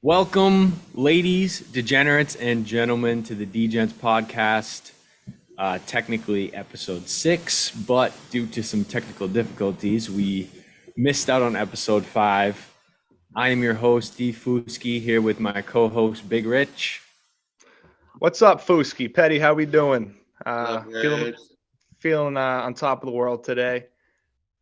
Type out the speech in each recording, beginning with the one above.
Welcome, ladies, degenerates, and gentlemen, to the DeGents Podcast. Technically episode 6, but due to some technical difficulties, we missed out on episode 5. I am your host, D. Fuski, here with my co-host, Big Rich. What's up, Fuski? Petty, how we doing? Good. Feeling on top of the world today.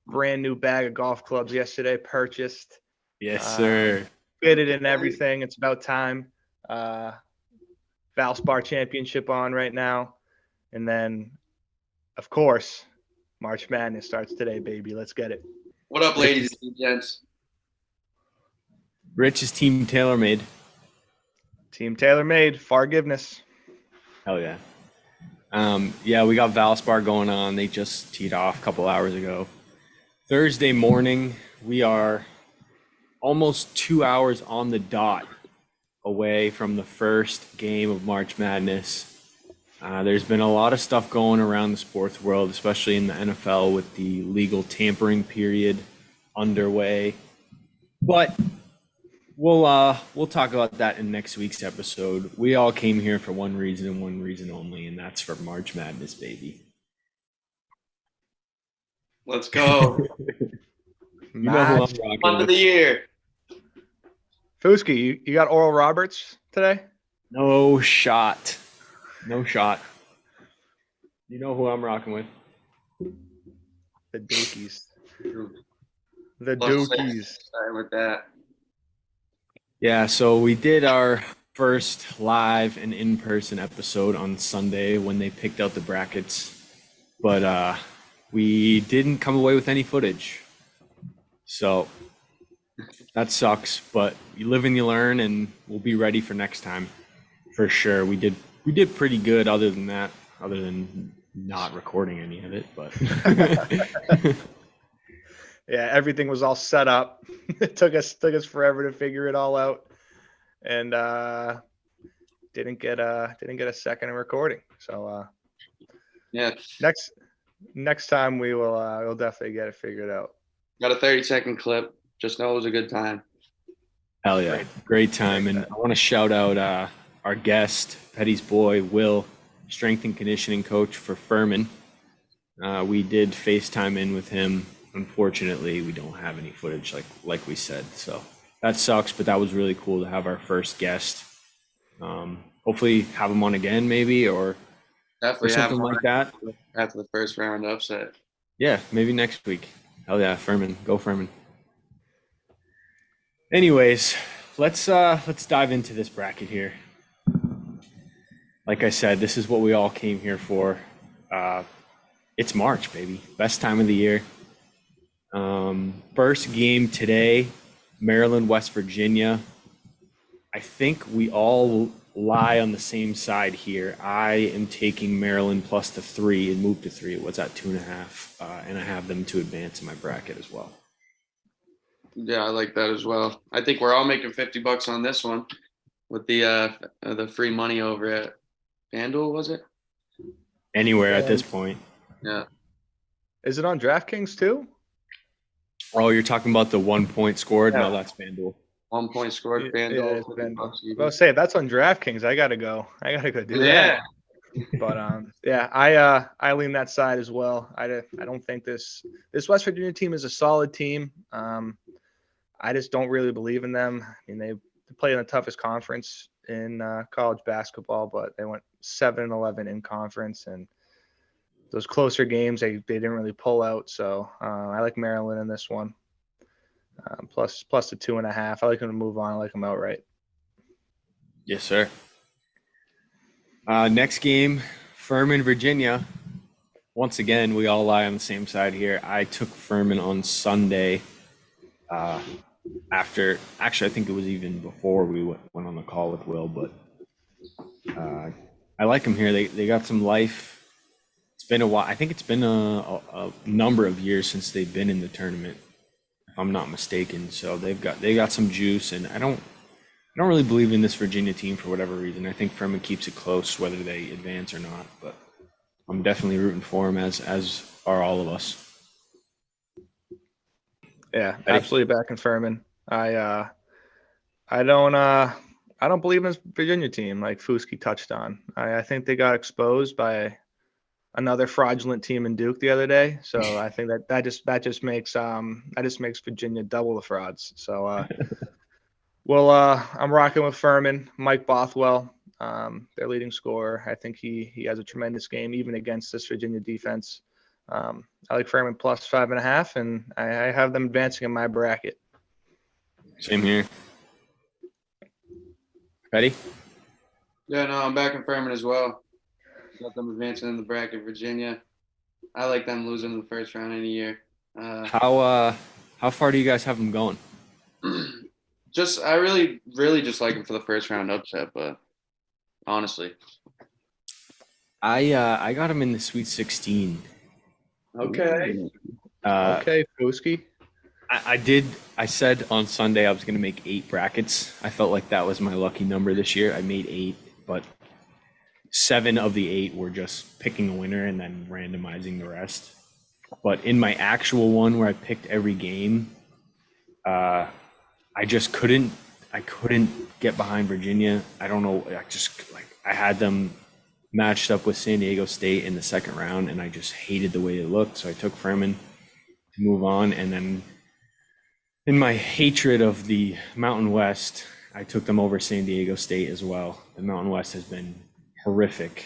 Brand new bag of golf clubs yesterday, purchased. Yes, sir. Fitted and everything. It's about time. Valspar Championship on right now. And then, of course, March Madness starts today, baby. Let's get it. What up, ladies and gents? Rich is Team TaylorMade. Team TaylorMade, forgiveness. Hell yeah. Yeah, we got Valspar going on. They just teed off a couple hours ago. Thursday morning, we are almost 2 hours on the dot away from the first game of March Madness. There's been a lot of stuff going around the sports world, especially in the NFL with the legal tampering period underway. But we'll talk about that in next week's episode. We all came here for one reason and one reason only, and that's for March Madness, baby. Let's go. You know who I'm rocking Month of with. the year. Fuski, you got Oral Roberts today? No shot. No shot. You know who I'm rocking with. The Dookies. The Plus Dookies. Starting with that. Yeah, so we did our first live and in-person episode on Sunday when they picked out the brackets, but we didn't come away with any footage. So that sucks, but you live and you learn, and we'll be ready for next time for sure. We did pretty good other than not recording any of it, but Yeah, everything was all set up. It took us forever to figure it all out, and didn't get a second in recording. So Yeah. next time we'll definitely get it figured out. Got a 30-second clip. Just know it was a good time. hell yeah, great time. And I want to shout out our guest, Petty's boy, Will, strength and conditioning coach for Furman. We did FaceTime in with him. Unfortunately, we don't have any footage like we said, so that sucks, but that was really cool to have our first guest. Hopefully have him on again maybe or Definitely something like that. after the first round upset. Yeah, maybe next week. Hell yeah, Furman. Go Furman. Anyways, let's dive into this bracket here. Like I said, this is what we all came here for. It's March, baby. Best time of the year. First game today, Maryland, West Virginia. I think we all lie on the same side here. I am taking Maryland plus the 3 and move to 3. What's that, 2.5? And I have them to advance in my bracket as well. Yeah, I like that as well. I think we're all making $50 on this one with the free money over at FanDuel, was it? Anywhere at this point. Yeah. Is it on DraftKings too? Oh, you're talking about the 1 point scored? Yeah. No, that's FanDuel. 1 point scored Yeah, FanDuel. it's $50 FanDuel. even. Well, say if that's on DraftKings, I gotta go do Yeah. that. But yeah, I lean that side as well. I don't think this West Virginia team is a solid team. I just don't really believe in them. I mean, they play in the toughest conference in college basketball, but they went 7-11 in conference, and those closer games they didn't really pull out. So I like Maryland in this one. Plus the 2.5. I like them to move on. I like them outright. Yes, sir. Next game, Furman, Virginia. Once again, we all lie on the same side here. I took Furman on Sunday. Actually, I think it was even before we went on the call with Will, but I like them here. They got some life. It's been a while. I think it's been a number of years since they've been in the tournament, if I'm not mistaken. So they got some juice, and I don't really believe in this Virginia team for whatever reason. I think Furman keeps it close whether they advance or not, but I'm definitely rooting for them, as are all of us. Yeah, absolutely back in Furman. I I don't believe in this Virginia team like Fuski touched on. I think they got exposed by another fraudulent team in Duke the other day. So I think that just makes Virginia double the frauds. So I'm rocking with Furman, Mike Bothwell, their leading scorer. I think he has a tremendous game even against this Virginia defense. I like Furman plus 5.5, and I have them advancing in my bracket. Same here. Ready? Yeah, no, I'm back in Furman as well. Got them advancing in the bracket. Virginia, I like them losing in the first round any year. How far do you guys have them going? I really just like them for the first round upset, but honestly, I got them in the Sweet 16. okay. Okay, Fuski. I said on Sunday I was going to make 8 brackets. I felt like that was my lucky number this year. I made 8, but 7 of the 8 were just picking a winner and then randomizing the rest. But in my actual one where I picked every game, I just couldn't get behind Virginia. I don't know. I had them matched up with San Diego State in the second round, and I just hated the way it looked. So I took Furman to move on, and then in my hatred of the Mountain West, I took them over San Diego State as well. The Mountain West has been horrific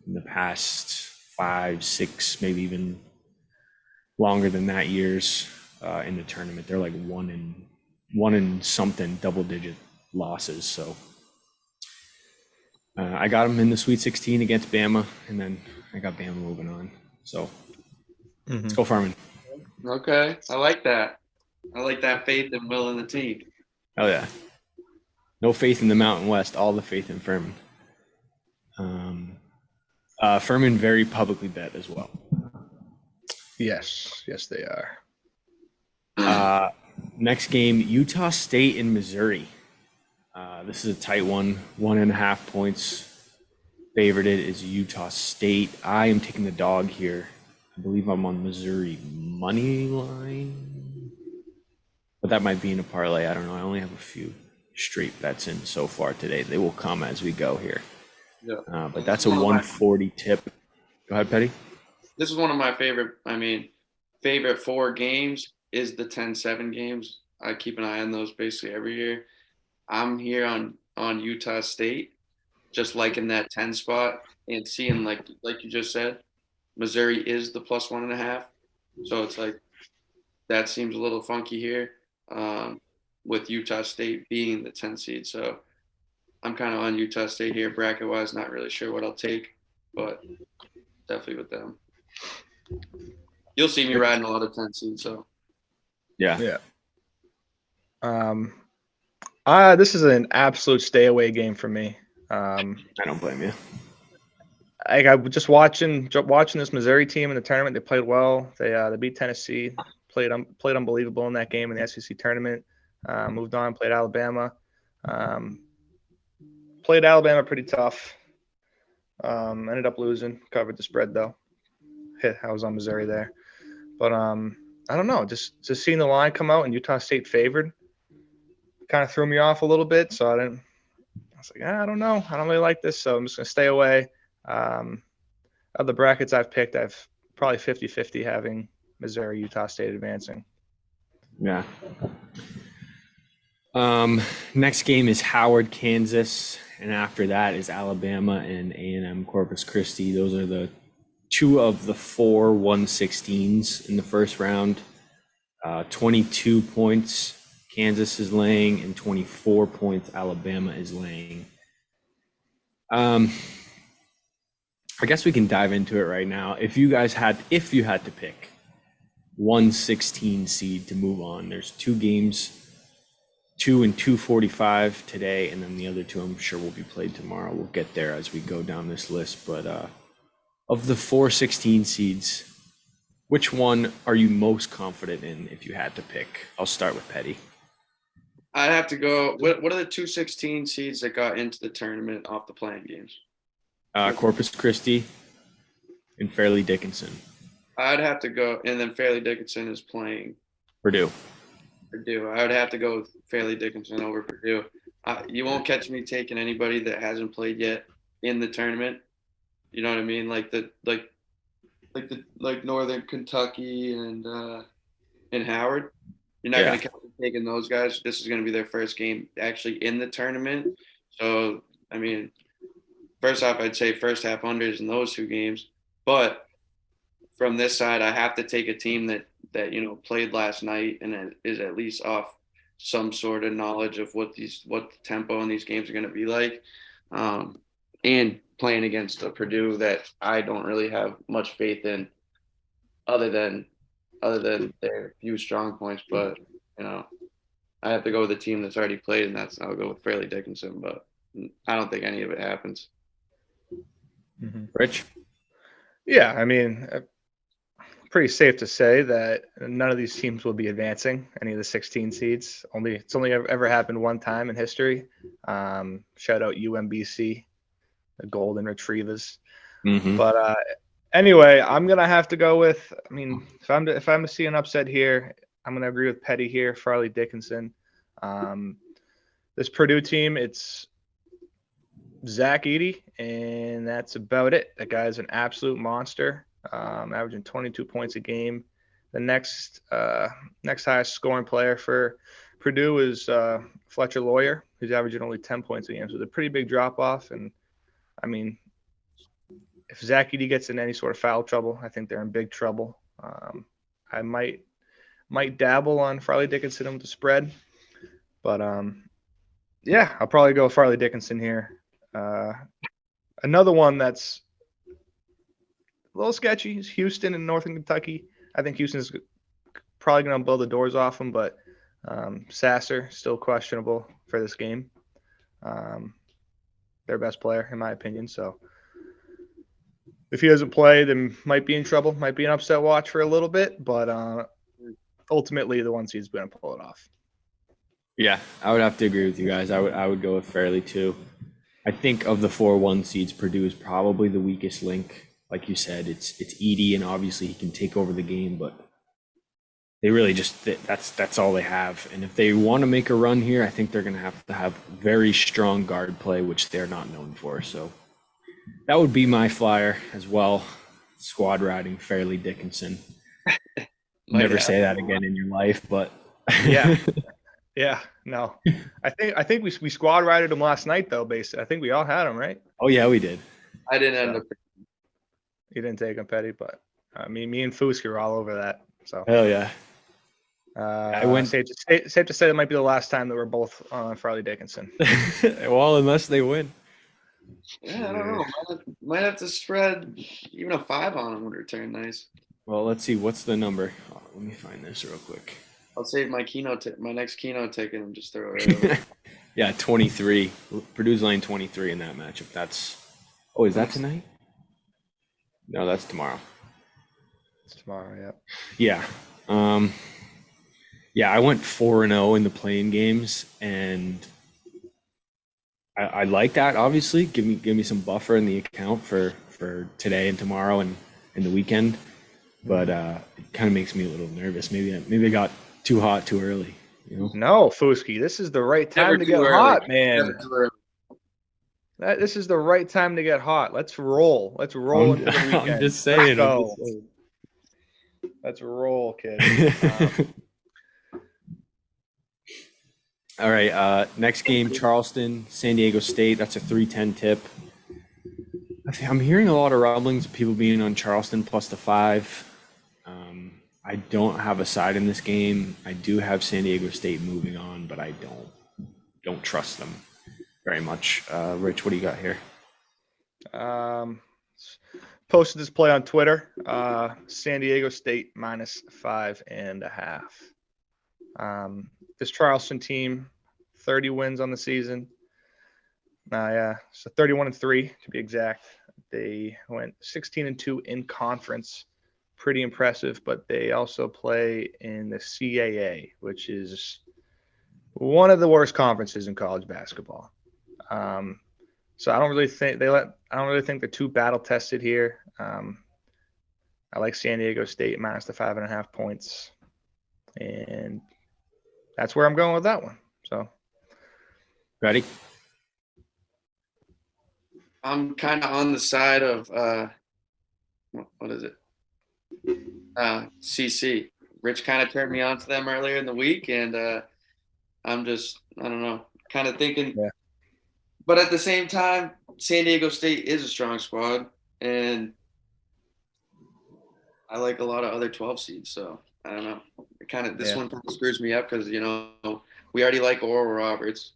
in the past 5, 6, maybe even longer than that years in the tournament. They're like one in something double-digit losses. So I got them in the Sweet 16 against Bama, and then I got Bama moving on. So let's go Furman. Okay, I like that. I like that faith and will in the team. Oh yeah. No faith in the Mountain West, all the faith in Furman. Furman very publicly bet as well. Yes, they are. Next game, Utah State and Missouri. This is a tight one. 1.5 points. Favored it is Utah State. I am taking the dog here. I believe I'm on Missouri money line. But that might be in a parlay. I don't know. I only have a few straight bets in so far today. They will come as we go here. Yeah. But that's a 140 tip. Go ahead, Petty. This is one of my favorite 4 games is the 10-7 games. I keep an eye on those basically every year. I'm here on Utah State, just liking that 10 spot and seeing like you just said, Missouri is the plus 1.5. So it's like that seems a little funky here with Utah State being the 10 seed. So I'm kind of on Utah State here bracket wise. Not really sure what I'll take, but definitely with them. You'll see me riding a lot of 10 seeds. So yeah. This is an absolute stay away game for me. I don't blame you. I was just watching this Missouri team in the tournament. They played well. They beat Tennessee. Played unbelievable in that game in the SEC tournament. Moved on, played Alabama. Played Alabama pretty tough. Ended up losing. Covered the spread though. I was on Missouri there, but I don't know. Just seeing the line come out and Utah State favored kind of threw me off a little bit. So I was like, I don't know. I don't really like this, so I'm just gonna stay away. Of the brackets I've picked, I've probably 50-50 having Missouri, Utah State advancing. Yeah. Next game is Howard, Kansas, and after that is Alabama and A&M Corpus Christi. Those are the 2 of the 4 116s in the first round. 22 points Kansas is laying, and 24 points Alabama is laying. I guess we can dive into it right now. If you had to pick 116 seed to move on, there's 2 games, 2 and 2:45 today, and then the other 2 I'm sure will be played tomorrow. We'll get there as we go down this list. But of the 4 16 seeds, which one are you most confident in if you had to pick? I'll start with Petty. I'd have to go. What are the 2 16 seeds that got into the tournament off the playing games? Corpus Christi and Fairleigh Dickinson. I'd have to go, and then Fairleigh Dickinson is playing Purdue. Purdue. I would have to go with Fairleigh Dickinson over Purdue. You won't catch me taking anybody that hasn't played yet in the tournament. You know what I mean? Like Northern Kentucky and Howard. You're not Yeah. going to catch me taking those guys. This is going to be their first game actually in the tournament. So I mean, first off, I'd say first half unders in those two games. But from this side, I have to take a team that played last night and is at least off some sort of knowledge of what the tempo in these games are going to be like, and playing against a Purdue that I don't really have much faith in, other than their few strong points. But I have to go with a team that's already played, and I'll go with Fairleigh Dickinson. But I don't think any of it happens. Rich? Yeah, I mean, pretty safe to say that none of these teams will be advancing any of the 16 seeds. It's only ever happened one time in history. Shout out UMBC, the Golden Retrievers. Mm-hmm. But anyway, I'm gonna have to go with. I mean, if I'm to see an upset here, I'm gonna agree with Petty here. Fairleigh Dickinson. This Purdue team, it's Zach Edey, and that's about it. That guy's an absolute monster. Averaging 22 points a game. The next highest scoring player for Purdue is Fletcher Lawyer, who's averaging only 10 points a game. So it's a pretty big drop off. And I mean, if Zach Edey gets in any sort of foul trouble, I think they're in big trouble. I might dabble on Fairleigh Dickinson with the spread, but yeah, I'll probably go Fairleigh Dickinson here. Another one that's a little sketchy is Houston and Northern Kentucky. I think Houston's probably going to blow the doors off them, but Sasser still questionable for this game. Their best player, in my opinion. So if he doesn't play, then might be in trouble. Might be an upset watch for a little bit, but ultimately the one seed's going to pull it off. Yeah, I would have to agree with you guys. I would go with Fairleigh too. I think of the 4-1 seeds, Purdue is probably the weakest link. Like you said, it's Edey, and obviously he can take over the game, but they really that's all they have. And if they want to make a run here, I think they're going to have very strong guard play, which they're not known for. So that would be my flyer as well. Squad riding Fairleigh Dickinson. Never say that again in your life, but yeah. Yeah, no. I think we squad rided him last night though, basically. I think we all had him, right? Oh yeah, we did. I didn't end up. You didn't take him, Petty, but me and Fuski were all over that. So hell yeah. I went safe to say that might be the last time that we're both on Fairleigh Dickinson. Well, unless they win. Yeah, I don't know. Might have to spread even a 5 on him would return nice. Well, let's see. What's the number? Oh, let me find this real quick. I'll save my my next keynote ticket and just throw it over. Yeah, 23. Purdue's laying 23 in that matchup. Oh, is that tonight? No, that's tomorrow. It's tomorrow, yeah. Yeah. Yeah, I went 4-0 in the playing games, and I like that, obviously. Give me some buffer in the account for today and tomorrow and the weekend. But it kind of makes me a little nervous. Maybe I got too hot too early. No, Fuski, this is the right time to get hot, man. This is the right time to get hot. Let's roll. Let's roll into the weekend. I'm just saying. Let's roll, kid. All right. Next game, Charleston, San Diego State. That's a 3:10 tip. I'm hearing a lot of rumblings of people being on Charleston plus the 5. I don't have a side in this game. I do have San Diego State moving on, but I don't trust them very much. Rich, what do you got here? Posted this play on Twitter. San Diego State minus 5.5. This Charleston team, 30 wins on the season. So 31-3 to be exact. They went 16-2 in conference. Pretty impressive, but they also play in the CAA, which is one of the worst conferences in college basketball. So I don't really think they're too battle tested here. I like San Diego State minus the 5.5 points, and that's where I'm going with that one. So Ready? I'm kind of on the side of what is it? CC. Rich kind of turned me on to them earlier in the week, and I'm just, I don't know, kind of thinking. Yeah. But at the same time, San Diego State is a strong squad, and I like a lot of other 12 seeds. So I don't know. This one kind of screws me up because we already like Oral Roberts.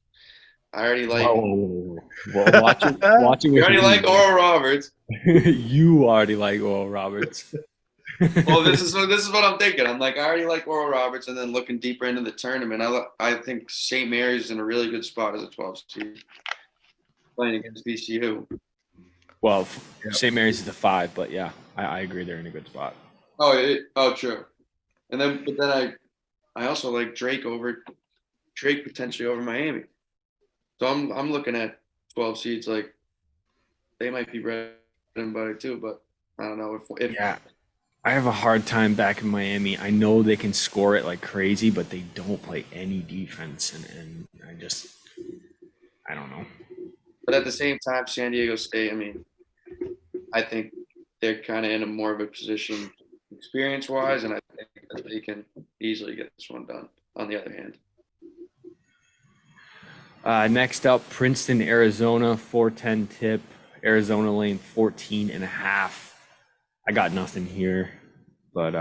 I already like. Whoa. Well, watching We with already me. like Oral Roberts. You already like Oral Roberts. Well, this is what I'm thinking. I'm like, I already like Oral Roberts, and then looking deeper into the tournament, I think St. Mary's is in a really good spot as a 12 seed, playing against VCU. Well, St. Mary's is the 5, but yeah, I agree they're in a good spot. Oh, true. And then, I also like Drake potentially over Miami. So I'm looking at 12 seeds like they might be bread and butter too, but I don't know if yeah. I have a hard time back in Miami. I know they can score it like crazy, but they don't play any defense, and I don't know. But at the same time, San Diego State, I mean, I think they're kind of in a more of a position experience-wise, and I think that they can easily get this one done, on the other hand. Next up, Princeton, Arizona, 4:10 tip. Arizona lane 14.5. I got nothing here, but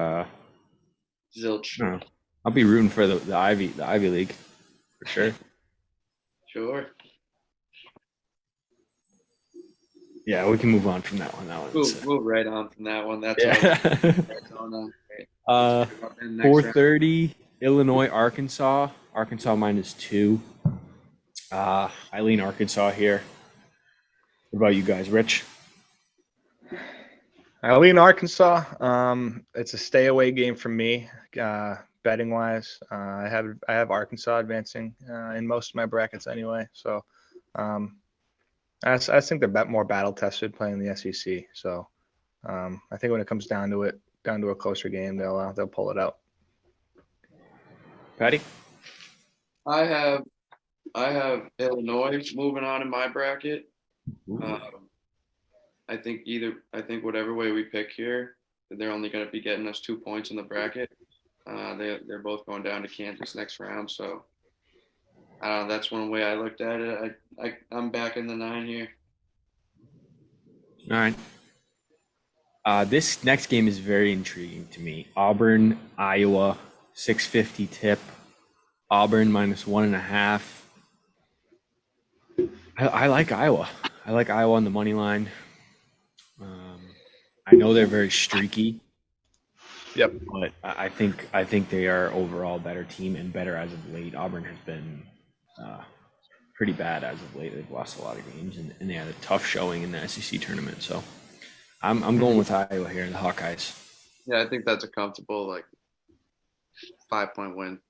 Zilch. I'll be rooting for the Ivy League for sure. Sure. Yeah, we can move on from that one. Move right on from that one. That's Arizona. 4:30, Illinois, Arkansas. Arkansas -2. I lean Arkansas here. What about you guys, Rich? I lean Arkansas. It's a stay away game for me, betting wise. I have Arkansas advancing in most of my brackets anyway. So I think they're more battle tested playing the SEC. So I think when it comes down to a closer game, they'll pull it out. Patty? I have Illinois moving on in my bracket. I think whatever way we pick here, they're only going to be getting us 2 points in the bracket. They're both going down to Kansas next round, so that's one way I looked at it. I'm back in the 9 here. All right. This next game is very intriguing to me. Auburn, Iowa, 6:50 tip. Auburn -1.5. I like Iowa. I like Iowa on the money line. I know they're very streaky. Yep. But I think they are overall a better team and better as of late. Auburn has been pretty bad as of late. They've lost a lot of games, and they had a tough showing in the SEC tournament. So I'm going with Iowa here in the Hawkeyes. Yeah, I think that's a comfortable 5-point win.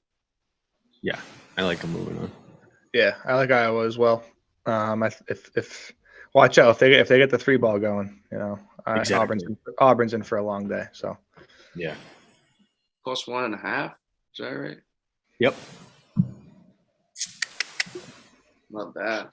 Yeah, I like them moving on. Yeah, I like Iowa as well. If watch out if they get the 3-ball going, Exactly. Auburn's in for a long day. So yeah, +1.5. Is that right? Yep. Not bad.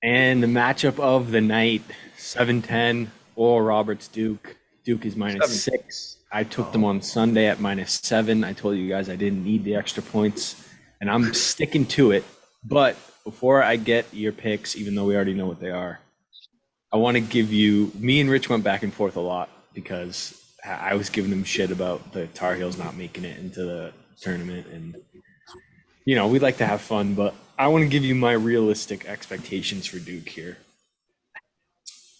And the matchup of the night, 7:10, Oral Roberts, Duke. Duke is -6. I took them on Sunday at -7. I told you guys I didn't need the extra points, and I'm sticking to it. But before I get your picks, even though we already know what they are, I want to give you, me and Rich went back and forth a lot because I was giving them shit about the Tar Heels not making it into the tournament. And, we'd like to have fun, but I want to give you my realistic expectations for Duke here.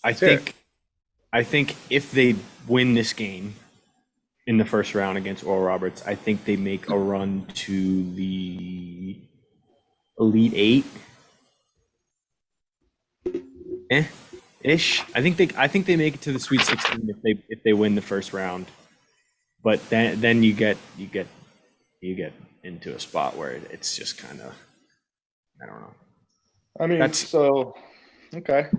I think if they win this game in the first round against Oral Roberts, I think they make a run to the Elite Eight. Ish. I think they make it to the Sweet 16 if they win the first round. But then you get into a spot where it's just kind of, I don't know. I mean, okay.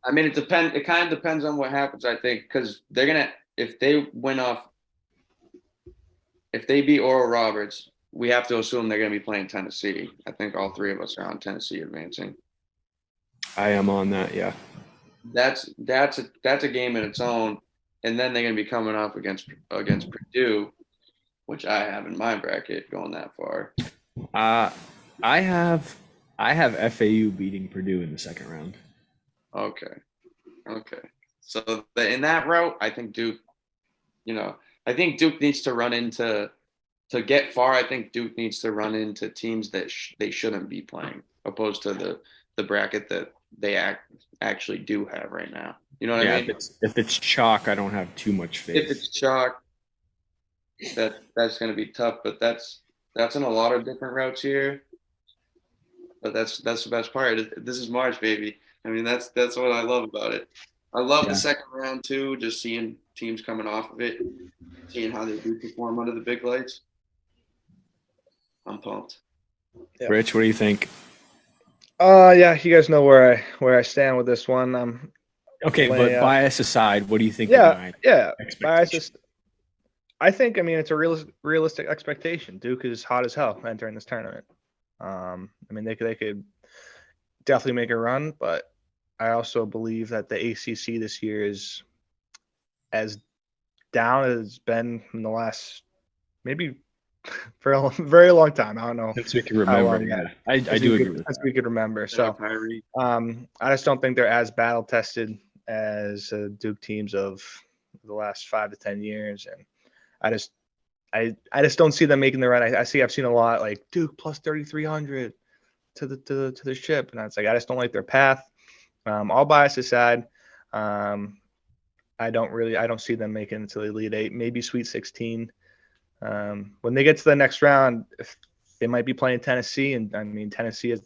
I mean, it kind of depends on what happens, I think, because they're gonna if they beat Oral Roberts, we have to assume they're going to be playing Tennessee. I think all three of us are on Tennessee advancing. I am on that, yeah. That's a game in its own, and then they're going to be coming up against Purdue, which I have in my bracket going that far. I have FAU beating Purdue in the second round. Okay. So in that route, I think Duke. I think Duke needs to run into to get far. I think Duke needs to run into teams that they shouldn't be playing, opposed to the bracket that they actually do have right now. You know what I mean? If it's chalk, I don't have too much faith. If it's chalk, that's going to be tough. But that's in a lot of different routes here. But that's the best part. This is March, baby. I mean, that's what I love about it. I love the second round too, just seeing teams coming off of it, seeing how they do perform under the big lights. I'm pumped. Yeah. Rich, what do you think? Yeah, you guys know where I stand with this one. Okay, but bias aside, what do you think? Bias. I think, it's a realistic expectation. Duke is hot as hell entering this tournament. They could definitely make a run, but I also believe that the ACC this year is as down as it's been in the last maybe for a very long time. I don't know. Since we can remember, I do agree with that. Since we could remember. So, I just don't think they're as battle tested as Duke teams of the last 5 to 10 years, and I just don't see them making the run. I've seen a lot like Duke plus 3,300 to the ship, and it's like I just don't like their path. All bias aside, I don't see them making it to the Elite Eight, maybe Sweet 16. When they get to the next round, they might be playing Tennessee, and Tennessee is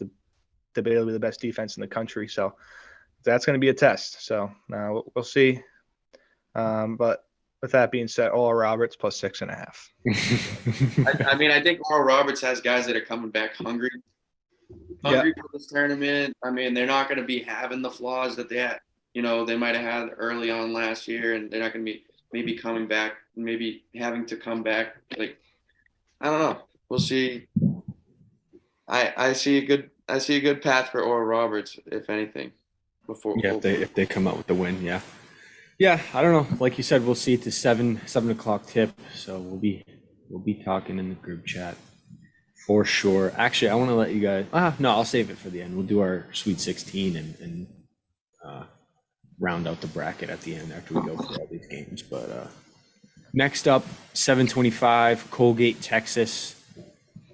debatably the best defense in the country, so that's going to be a test. So we'll see. But with that being said, Oral Roberts plus 6.5. I think Oral Roberts has guys that are coming back hungry for this tournament. They're not going to be having the flaws that they had, they might have had early on last year, and they're not going to be maybe coming back, maybe having to come back. Like, I don't know. We'll see. I see a good path for Oral Roberts, if anything. If they come out with the win, yeah. Yeah, I don't know. Like you said, we'll see. It's a 7 o'clock tip, so we'll be talking in the group chat for sure. Actually, I want to let you guys. No, I'll save it for the end. We'll do our Sweet 16 and round out the bracket at the end after we go through all these games. But next up, 7:25, Colgate, Texas.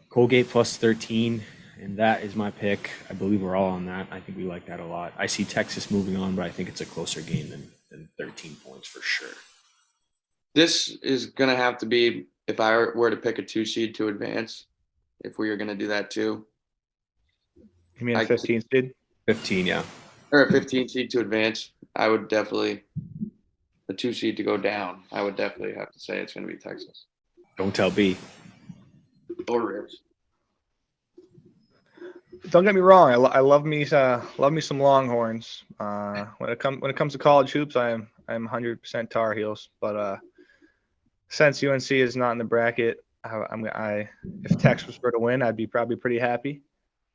Colgate plus 13, and that is my pick. I believe we're all on that. I think we like that a lot. I see Texas moving on, but I think it's a closer game than 13 points for sure. This is going to have to be, if I were to pick a 2 seed to advance, if we were going to do that too. You mean a 15 seed? 15, yeah. Or a 15 seed to advance. I would definitely, the 2 seed to go down, I would definitely have to say it's going to be Texas. Don't tell B. Or Rich. Don't get me wrong. I love me some Longhorns. When it comes to college hoops, I'm 100% Tar Heels. But since UNC is not in the bracket, if Texas were to win, I'd be probably pretty happy.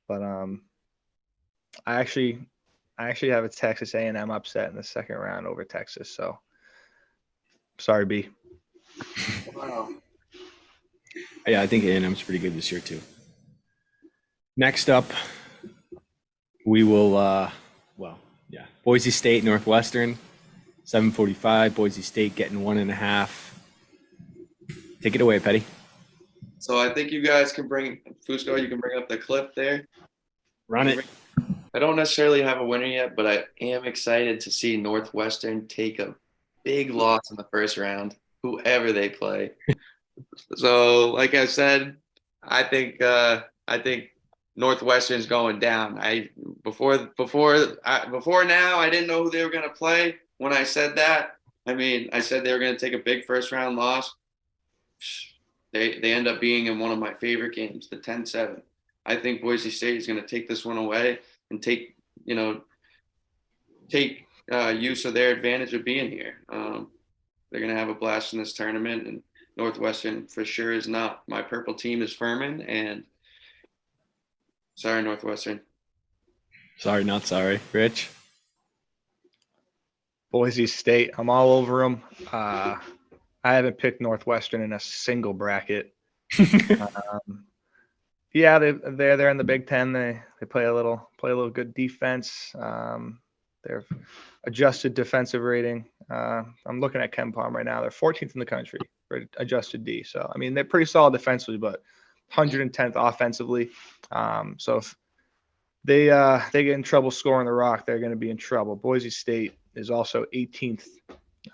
But I actually have a Texas A&M upset in the second round over Texas. So sorry, B. Wow. Yeah, I think A&M's pretty good this year too. Next up, we will, Boise State, Northwestern, 7:45. Boise State getting 1.5. Take it away, Petty. So I think you guys can Fusco, you can bring up the clip there. Run it. I don't necessarily have a winner yet, but I am excited to see Northwestern take a big loss in the first round, whoever they play. So, like I said, I think Northwestern's going down. Before now, I didn't know who they were going to play when I said that. I said they were going to take a big first round loss. They end up being in one of my favorite games, the 10-7. I think Boise State is going to take this one away and take use of their advantage of being here. They're going to have a blast in this tournament, and Northwestern for sure is not. My purple team is Furman, and sorry, Northwestern. Sorry, not sorry. Rich? Boise State. I'm all over them. I haven't picked Northwestern in a single bracket. Yeah, they're in the Big Ten. They play a little good defense. Their adjusted defensive rating. I'm looking at KenPom right now. They're 14th in the country for adjusted D. So I mean they're pretty solid defensively, but 110th offensively. So if they get in trouble scoring the rock, they're going to be in trouble. Boise State is also 18th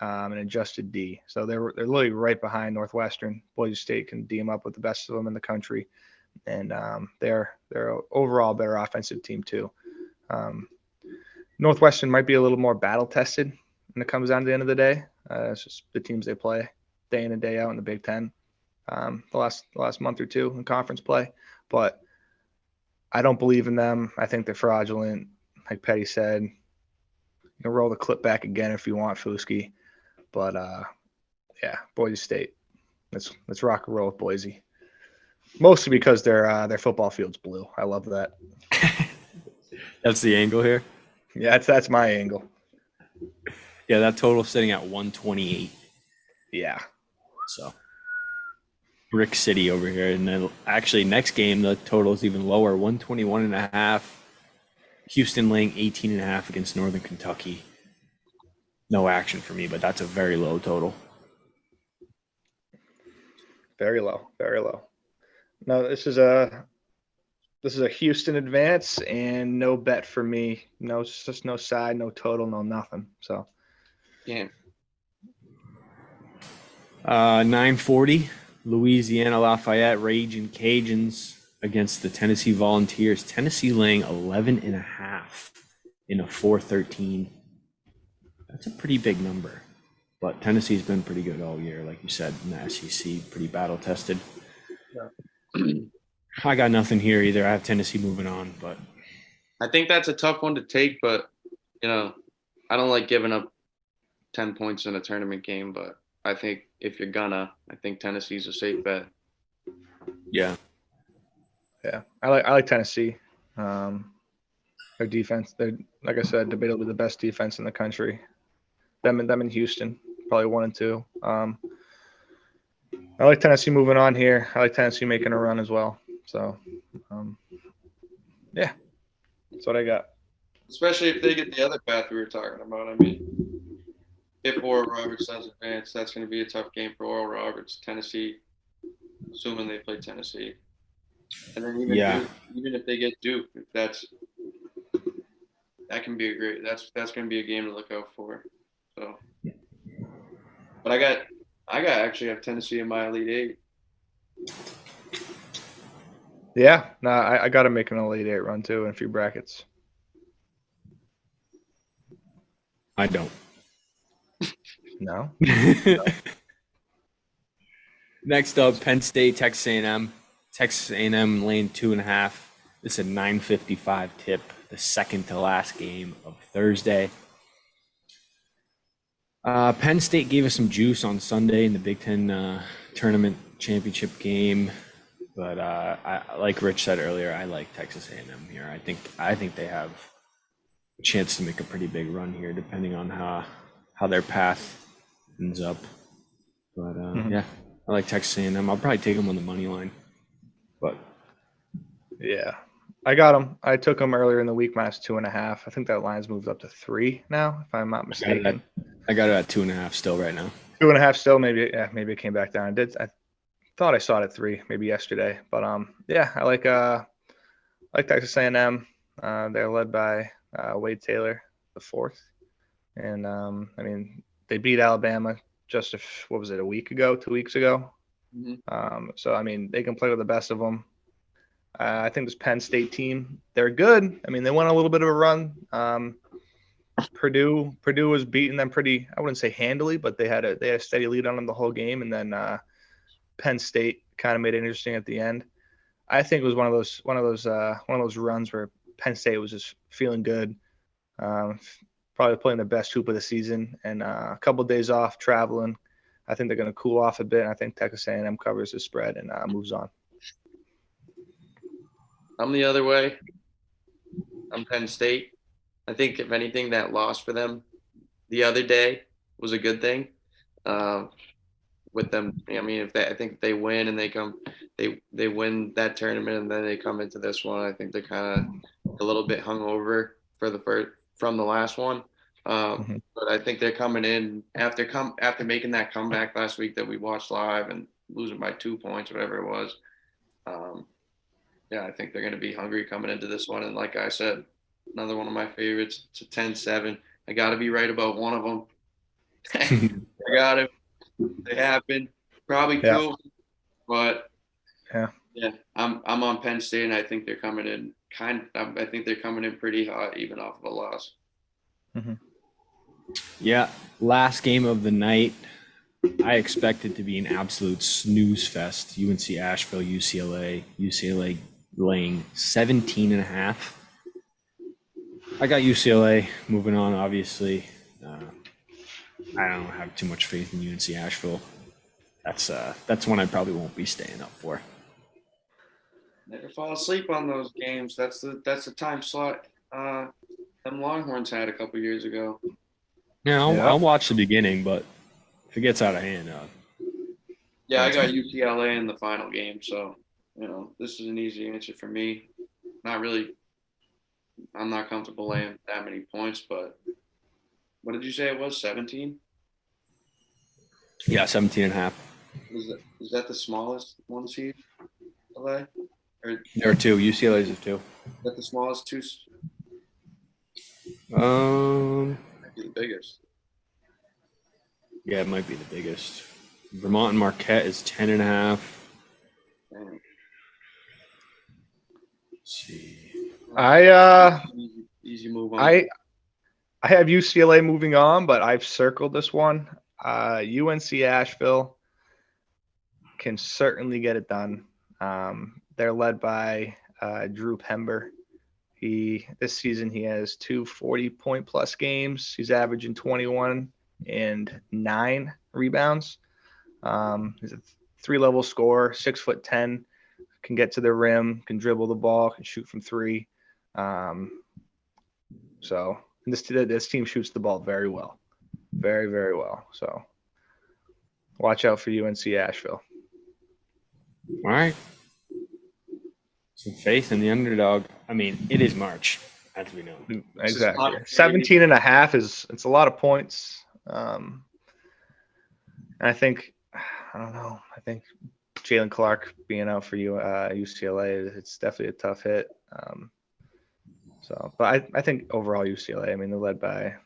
in adjusted D. So they're literally right behind Northwestern. Boise State can D them up with the best of them in the country. And they're overall better offensive team too. Northwestern might be a little more battle tested when it comes down to the end of the day. It's just the teams they play day in and day out in the Big Ten. The last month or two in conference play, but I don't believe in them. I think they're fraudulent. Like Petty said, you can roll the clip back again if you want, Fuski. But yeah, Boise State. Let's rock and roll with Boise. Mostly because their football field's blue. I love that. That's the angle here? Yeah, that's my angle. Yeah, that total sitting at 128. Yeah. So Brick City over here. And then actually next game, the total is even lower, 121.5. Houston laying 18.5 against Northern Kentucky. No action for me, but that's a very low total. Very low, very low. No, this is a Houston advance and no bet for me. No, just no side, no total, no nothing. So Yeah. 9:40, Louisiana Lafayette Raging Cajuns against the Tennessee Volunteers. Tennessee laying 11.5 in a 4-13. That's a pretty big number, but Tennessee's been pretty good all year, like you said, in the SEC, pretty battle tested. Yeah. I got nothing here either. I have Tennessee moving on, but I think that's a tough one to take, but I don't like giving up 10 points in a tournament game, but I think if you're I think Tennessee's a safe bet. yeah. Yeah, I like Tennessee. Their defense, they're, like I said, debatably the best defense in the country. Them in Houston, probably 1 and 2. I like Tennessee moving on here. I like Tennessee making a run as well. So, yeah, that's what I got. Especially if they get the other path we were talking about. I mean, if Oral Roberts does advance, that's going to be a tough game for Oral Roberts. Tennessee, assuming they play Tennessee. And then even if they get Duke, that can be that's going to be a game to look out for. So, but I actually have Tennessee in my Elite Eight. Yeah, no, I got to make an Elite Eight run too in a few brackets. I don't. No. Next up, Penn State, Texas A&M. Texas A&M laying 2.5. This is a 9:55 tip, the second to last game of Thursday. Penn State gave us some juice on Sunday in the Big Ten tournament championship game, but I, like Rich said earlier, I like Texas A&M here. I think they have a chance to make a pretty big run here, depending on how their path ends up. But yeah, I like Texas A&M. I'll probably take them on the money line. But yeah, I got them. I took them earlier in the week minus 2.5. I think that line's moved up to 3 now, if I'm not mistaken. I got it at 2.5 still right now. 2.5 still. Maybe it came back down. I thought I saw it at 3 maybe yesterday. But yeah, I like Texas A&M. They're led by Wade Taylor, the 4th, and I mean they beat Alabama just a week ago, 2 weeks ago. Mm-hmm. So I mean they can play with the best of them. I think this Penn State team, they're good. I mean they went a little bit of a run. Purdue was beating them pretty, I wouldn't say handily, but they had a steady lead on them the whole game, and then Penn State kind of made it interesting at the end. I think it was one of those runs where Penn State was just feeling good, probably playing the best hoop of the season, and a couple of days off traveling. I think they're going to cool off a bit. And I think Texas A&M covers the spread and moves on. I'm the other way. I'm Penn State. I think if anything, that loss for them the other day was a good thing. With them, I mean, I think if they win and they win that tournament and then they come into this one, I think they're kind of a little bit hungover from the last one. But I think they're coming in after making that comeback last week that we watched live and losing by 2 points, whatever it was. Yeah, I think they're going to be hungry coming into this one. And like I said, another one of my favorites. It's a 10-7. I got to be right about one of them. I got it. They happen. Probably two. But yeah, I'm on Penn State, and I think they're coming in I think they're coming in pretty hot, even off of a loss. Yeah, last game of the night, I expect it to be an absolute snooze fest. UNC Asheville, UCLA laying 17.5. I got UCLA moving on, obviously. I don't have too much faith in UNC Asheville. That's one I probably won't be staying up for. Never fall asleep on those games. That's the time slot them Longhorns had a couple years ago. Yeah, I'll watch the beginning, but if it gets out of hand, yeah, I got UCLA in the final game, so this is an easy answer for me. I'm not comfortable laying that many points, but what did you say it was? 17? Yeah, 17.5. Is that the smallest one seed? LA? Or there are two. UCLA's are two. Is that the smallest two? Might be the biggest. Yeah, it might be the biggest. Vermont and Marquette is 10.5. Let's see. Easy move on. I have UCLA moving on, but I've circled this one. UNC Asheville can certainly get it done. They're led by Drew Pember. This season he has 2 40-point plus games. He's averaging 21 and 9 rebounds. He's a 3-level scorer, 6'10", can get to the rim, can dribble the ball, can shoot from 3. So this team shoots the ball very well, very, very well. So watch out for UNC Asheville. All right. Some faith in the underdog. I mean, it is March, as we know. Exactly. 17.5 it's a lot of points. And I think Jalen Clark being out for UCLA, it's definitely a tough hit. But I think overall UCLA, I mean, they're led by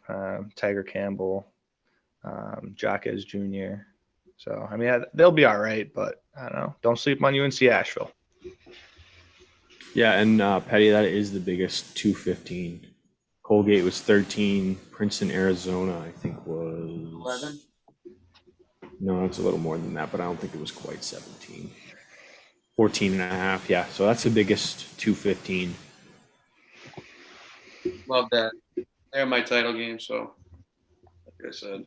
Tiger Campbell, Jaquez Jr. So, I mean, they'll be all right, but I don't know. Don't sleep on UNC Asheville. Yeah, and Petty, that is the biggest 215. Colgate was 13. Princeton, Arizona, I think was 11. No, it's a little more than that, but I don't think it was quite 17. 14.5. Yeah, so that's the biggest 215. Love that. They're my title game, so like I said,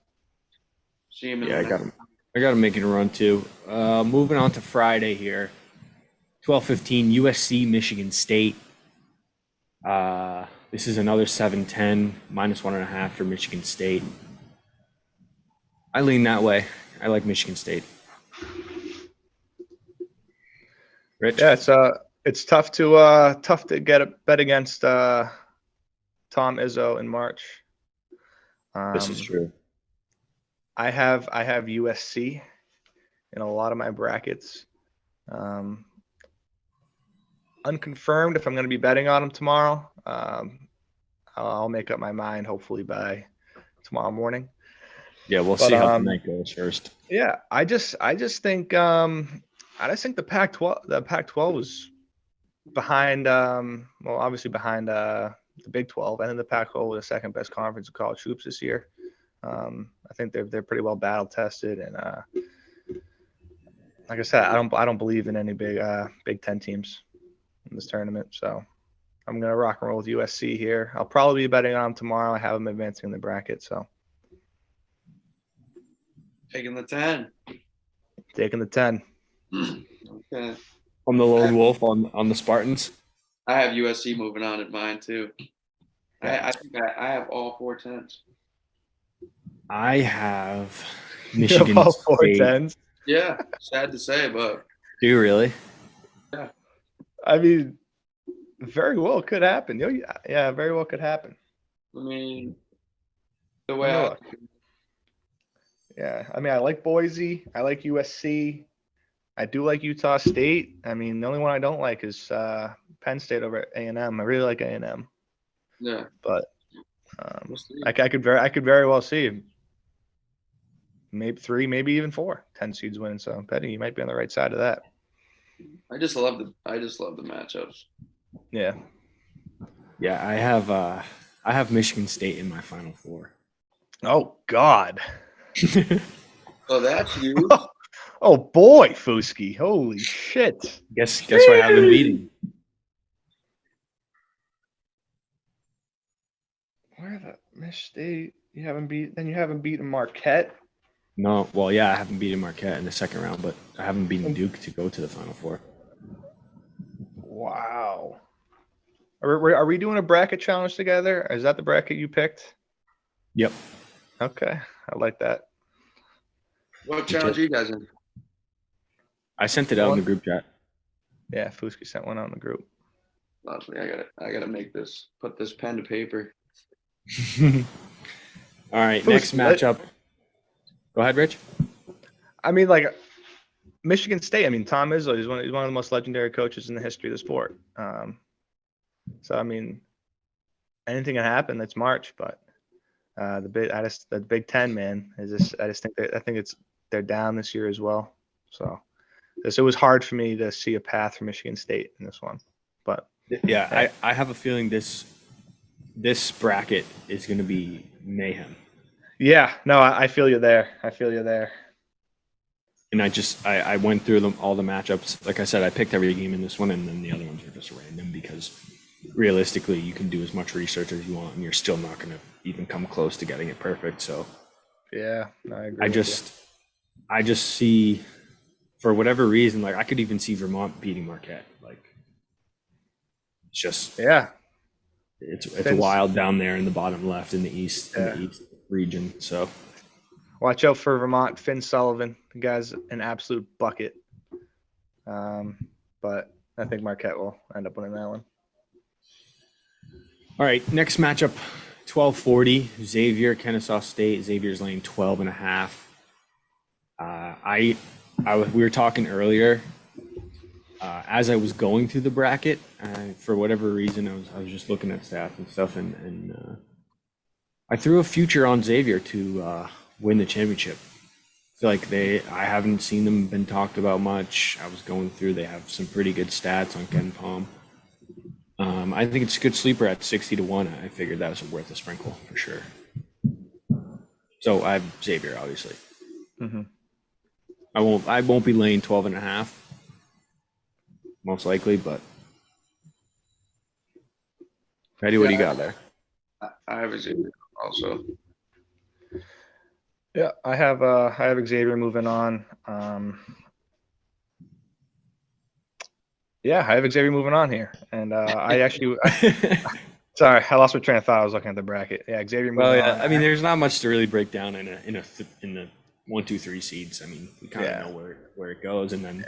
see him. Yeah, I got to make it a run too. Moving on to Friday here, 12:15 USC Michigan State. This is another 7-10 -1.5 for Michigan State. I lean that way. I like Michigan State. Rich? Yeah, it's tough to get a bet against Tom Izzo in March. This is true. I have USC in a lot of my brackets. Unconfirmed if I'm going to be betting on them tomorrow. I'll make up my mind hopefully by tomorrow morning. Yeah, we'll see how the night goes first. Yeah, I just think the Pac-12 was behind. Obviously behind the Big 12. I think the Pac-12 was the second best conference in college hoops this year. I think they're pretty well battle tested, and like I said, I don't believe in any Big 10 teams in this tournament. So I'm gonna rock and roll with USC here. I'll probably be betting on them tomorrow. I have them advancing in the bracket. So Taking the 10. Taking the 10. Okay. I'm the lone wolf on the Spartans. I have USC moving on in mine too. Yeah. I think I have all 4 10s. I have You have Michigan all 4 State. 10s. Yeah, sad to say, but Do you really? yeah. I mean, very well could happen. Yeah, very well could happen. I mean, the Let way me I look. Yeah, I mean, I like Boise. I like USC. I do like Utah State. I mean, the only one I don't like is Penn State over at A&M. I really like A&M, yeah. but We'll see. I could very well see maybe 3, maybe even 4 10 seeds winning. So Betty, you might be on the right side of that. I just love the matchups. Yeah. Yeah, I have Michigan State in my Final Four. Oh God. Oh, that's huge. Oh boy, Fuski. Holy shit. Guess what I have them beating. Where the Miss State? You haven't beaten Marquette. No, well, yeah, I haven't beaten Marquette in the second round, but I haven't beaten Duke to go to the Final Four. Wow. Are we doing a bracket challenge together? Is that the bracket you picked? Yep. Okay, I like that. What challenge are you guys in? I sent it out in the group chat. Yeah, Fuski sent one out in the group. Honestly, I gotta put this pen to paper. All right, next matchup. Go ahead, Rich. I mean, like Michigan State. I mean, Tom Izzo. He's one of the most legendary coaches in the history of the sport. So I mean, anything can happen. It's March, but the Big Ten, man, I think they're down this year as well. So it was hard for me to see a path for Michigan State in this one. But yeah, I have a feeling this bracket is going to be mayhem. Yeah, no, I feel you there. And I went through all the matchups. Like I said, I picked every game in this one, and then the other ones were just random because realistically, you can do as much research as you want, and you're still not going to even come close to getting it perfect. So yeah, no, I agree. I just see, for whatever reason, like I could even see Vermont beating Marquette. Like it's just it's wild down there in the bottom left in the east region. So watch out for Vermont. Finn Sullivan, the guy's an absolute bucket. But I think Marquette will end up winning that one. All right, next matchup, 12:40, Xavier, Kennesaw State. Xavier's laying 12.5. We were talking earlier. As I was going through the bracket, for whatever reason, I was just looking at stats and stuff, and I threw a future on Xavier to win the championship. I feel like I haven't seen them been talked about much. I was going through; they have some pretty good stats on Ken Palm. I think it's a good sleeper at 60-1. I figured that was worth a sprinkle for sure. So I have Xavier, obviously. Mm-hmm. I won't be laying 12.5, most likely, but Eddie, what do you got there? I have Xavier also. Yeah, I have Xavier moving on. Yeah, I have Xavier moving on here, and sorry, I lost my train of thought. I was looking at the bracket. Yeah, Xavier moving on. I mean, there's not much to really break down in the 1, 2, 3 seeds. I mean, we kind of know where it goes, and then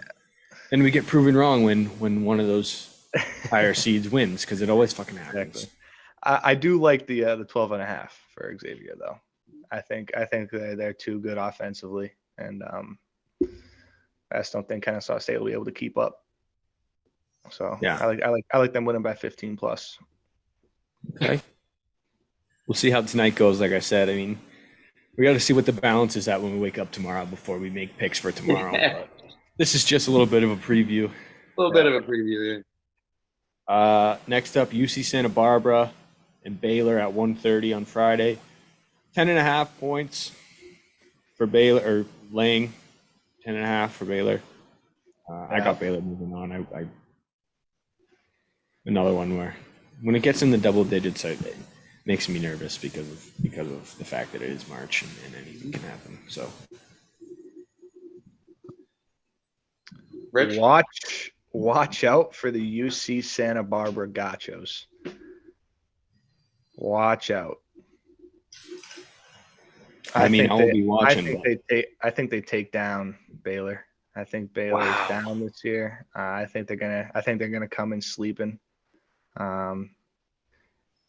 we get proven wrong when one of those higher seeds wins, because it always fucking happens. Exactly. I do like the 12.5 for Xavier though. I think they're too good offensively, and I just don't think Kennesaw State will be able to keep up. So yeah, I like them winning by 15 plus. Okay. We'll see how tonight goes. Like I said, I mean, we got to see what the balance is at when we wake up tomorrow before we make picks for tomorrow. But this is just a little bit of a preview. Bit of a preview. Next up, UC Santa Barbara and Baylor at 1:30 on Friday. 10.5 points for Baylor, or laying 10.5 for Baylor. I got Baylor moving on. I another one where when it gets in the double digits, it makes me nervous because of the fact that it is March and anything can happen. So Rich? Watch out for the UC Santa Barbara Gachos. Watch out. I mean, I'll be watching. I think they take down Baylor. I think Baylor's down this year. I think they're gonna come in sleeping.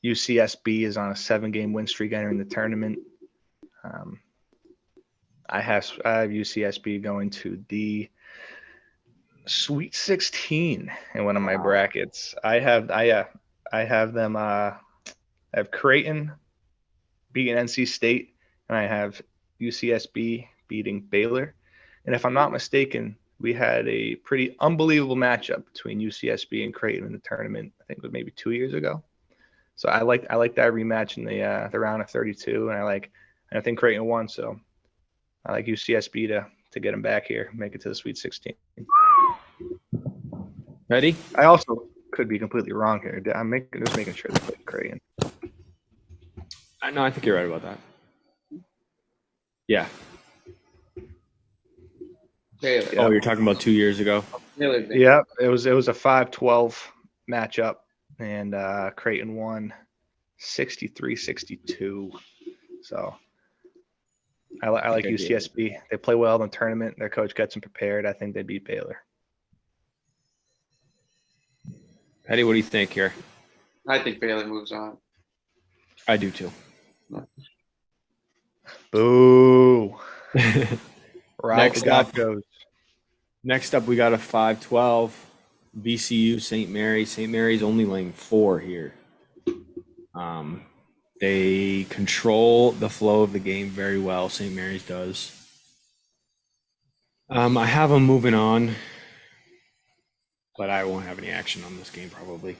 UCSB is on a 7-game win streak entering the tournament. I have UCSB going to the Sweet 16 in one of my brackets. I have them. I have Creighton beating NC State, and I have UCSB beating Baylor. And if I'm not mistaken, we had a pretty unbelievable matchup between UCSB and Creighton in the tournament. I think it was maybe 2 years ago. So I like that rematch in the round of 32, and I think Creighton won. So I like UCSB to get them back here, make it to the Sweet 16. Ready? I also could be completely wrong here. Just making sure they played Creighton. No, I think you're right about that. Yeah. Baylor. Oh, you're talking about 2 years ago? Baylor. Yeah, it was a 5-12 matchup, and Creighton won 63-62. So I like UCSB. They play well in the tournament. Their coach gets them prepared. I think they beat Baylor. Eddie, what do you think here? I think Baylor moves on. I do too. Boo. Next up, we got a 5-12 VCU St. Mary's. St. Mary's only laying 4 here. They control the flow of the game very well. St. Mary's does. I have them moving on, but I won't have any action on this game probably,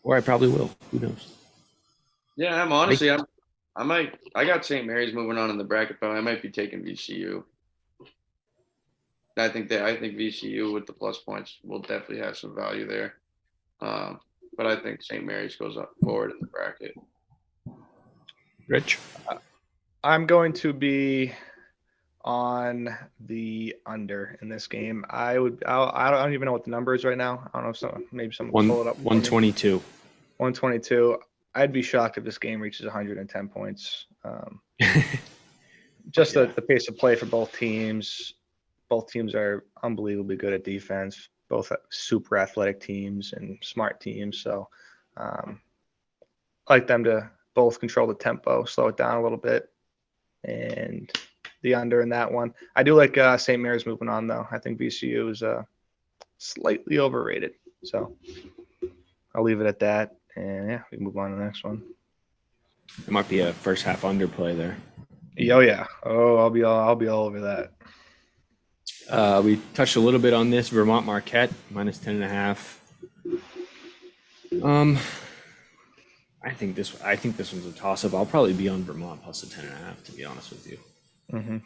or I probably will. Who knows? Yeah, I got St. Mary's moving on in the bracket, but I might be taking VCU. I think VCU with the plus points will definitely have some value there. But I think St. Mary's goes up forward in the bracket. Rich? I'm going to be on the under in this game. I don't even know what the number is right now. I don't know if someone can pull it up. 122. 122. I'd be shocked if this game reaches 110 points. Just the pace of play for both teams. Both teams are unbelievably good at defense. Both super athletic teams and smart teams. So I like them to both control the tempo, slow it down a little bit, and the under in that one. I do like St. Mary's moving on, though. I think VCU is slightly overrated. So I'll leave it at that. And, yeah, we can move on to the next one. It might be a first half underplay there. Oh, yeah. Oh, I'll be all over that. We touched a little bit on this. Vermont Marquette, minus 10.5. I think this one's a toss-up. I'll probably be on Vermont plus the 10.5, to be honest with you. Mm-hmm.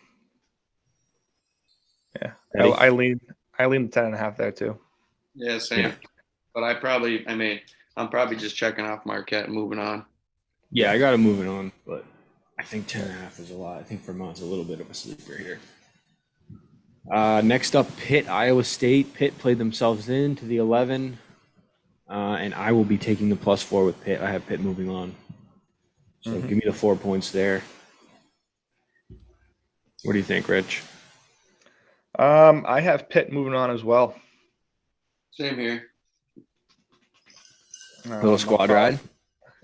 Yeah. Ready? I lean the 10.5 there, too. Yeah, same. Yeah. But I'm probably just checking off Marquette and moving on. Yeah, I got to move it on, but I think 10.5 is a lot. I think Vermont's a little bit of a sleeper here. Next up, Pitt, Iowa State. Pitt played themselves into the 11, and I will be taking the +4 with Pitt. I have Pitt moving on. So give me the 4 points there. What do you think, Rich? I have Pitt moving on as well. Same here. A little squad ride?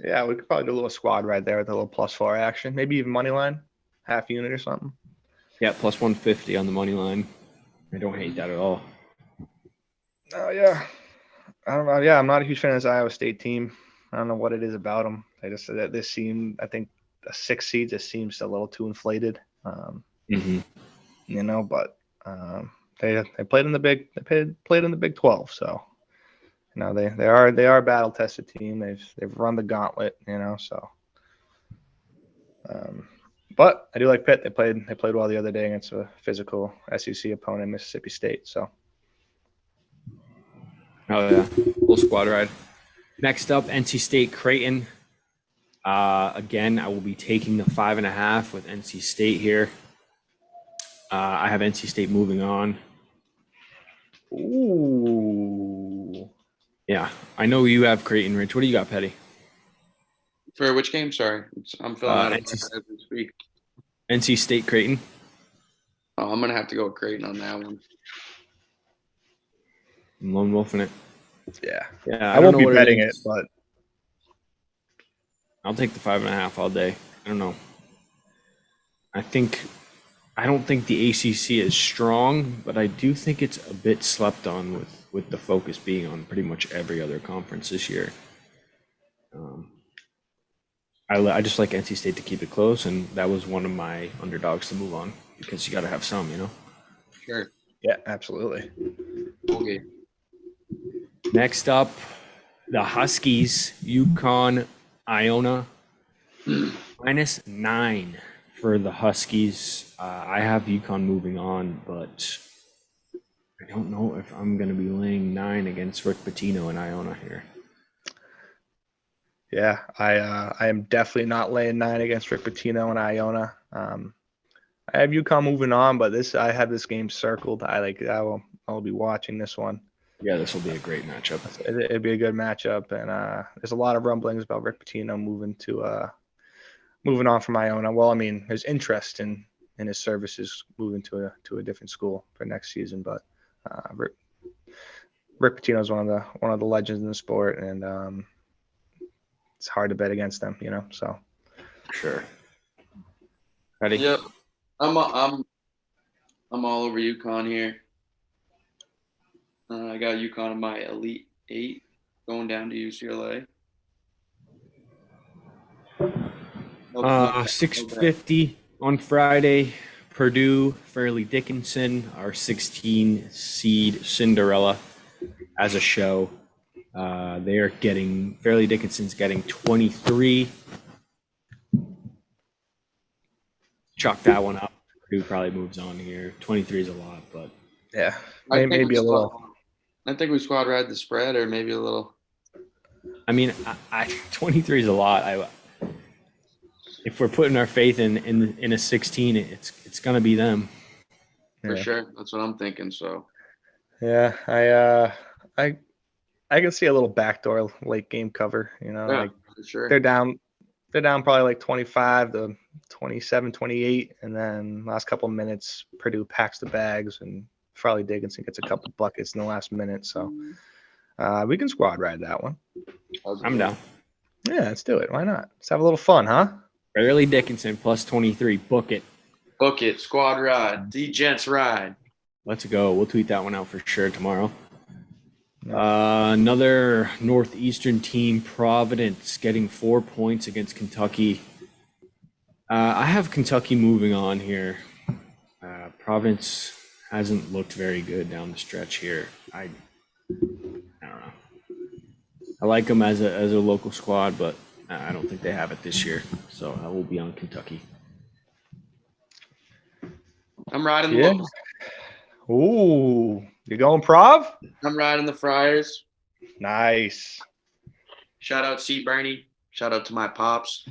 Yeah, we could probably do a little squad ride there with a little +4 action. Maybe even money line, half unit or something. Yeah, plus 150 on the money line. I don't hate that at all. Oh, yeah. I don't know. Yeah, I'm not a huge fan of this Iowa State team. I don't know what it is about them. I think a 6 seed just seems a little too inflated. You know, but they played in the Big 12, so you know they are a battle tested team. They've run the gauntlet, you know, so but I do like Pitt. They played well the other day against a physical SEC opponent, Mississippi State. So oh yeah, little squad ride. Next up, NC State Creighton. Again, I will be taking the 5.5 with NC State here. I have NC State moving on. Ooh. Yeah, I know you have Creighton, Rich. What do you got, Petty? For which game? Sorry, I'm filling out a NC, as we speak. NC State Creighton. Oh, I'm gonna have to go with Creighton on that one. I'm lone wolfing it. Yeah. Yeah, I don't won't know be what betting it it, is. but I'll take the 5.5 all day. I don't know. I don't think the ACC is strong, but I do think it's a bit slept on with the focus being on pretty much every other conference this year. I just like NC State to keep it close, and that was one of my underdogs to move on because you got to have some, you know. Sure. yeah, absolutely. Okay. Next up, the Huskies, UConn, Iona, -9 for the Huskies. I have UConn moving on, but I don't know if I'm going to be laying 9 against Rick Pitino and Iona here. Yeah, I am definitely not laying 9 against Rick Pitino and Iona. I have UConn moving on, but I have this game circled. I'll be watching this one. Yeah, this will be a great matchup. It'd be a good matchup, and there's a lot of rumblings about Rick Pitino moving on from Iona. Well, I mean, there's interest in his services moving to a different school for next season, but Rick Pitino is one of the legends in the sport, and it's hard to bet against them, you know. So Sure. Ready? Yep. I'm all over UConn here. I got UConn in my Elite 8 going down to UCLA. 6:50 on Friday. Purdue, Fairleigh Dickinson, our 16 seed Cinderella as a show. Fairleigh Dickinson's getting 23. Chalk that one up. Purdue probably moves on here. 23 is a lot, but yeah, I maybe a little. think we squad ride the spread, or maybe a little. I mean, 23 is a lot. If we're putting our faith in a 16, it's gonna be them. For Yeah. sure. That's what I'm thinking. So Yeah, I can see a little backdoor late game cover. You know, yeah, like for sure. they're down probably like 25 to 27, 28, and then last couple of minutes, Purdue packs the bags, and Farley Dickinson gets a couple buckets in the last minute. So we can squad ride that one. I'm down. Yeah, let's do it. Why not? Let's have a little fun, huh? Fairleigh Dickinson plus 23. Book it. Book it. Squad ride. DeGents ride. Let's go. We'll tweet that one out for sure tomorrow. Another Northeastern team, Providence, getting 4 points against Kentucky. I have Kentucky moving on here. Providence hasn't looked very good down the stretch here. I don't know. I like them as a local squad, but I don't think they have it this year. So I will be on Kentucky. I'm riding the Yeah. Locals. Ooh, you going Prov? I'm riding the Friars. Nice. Shout out C. Bernie. Shout out to my pops.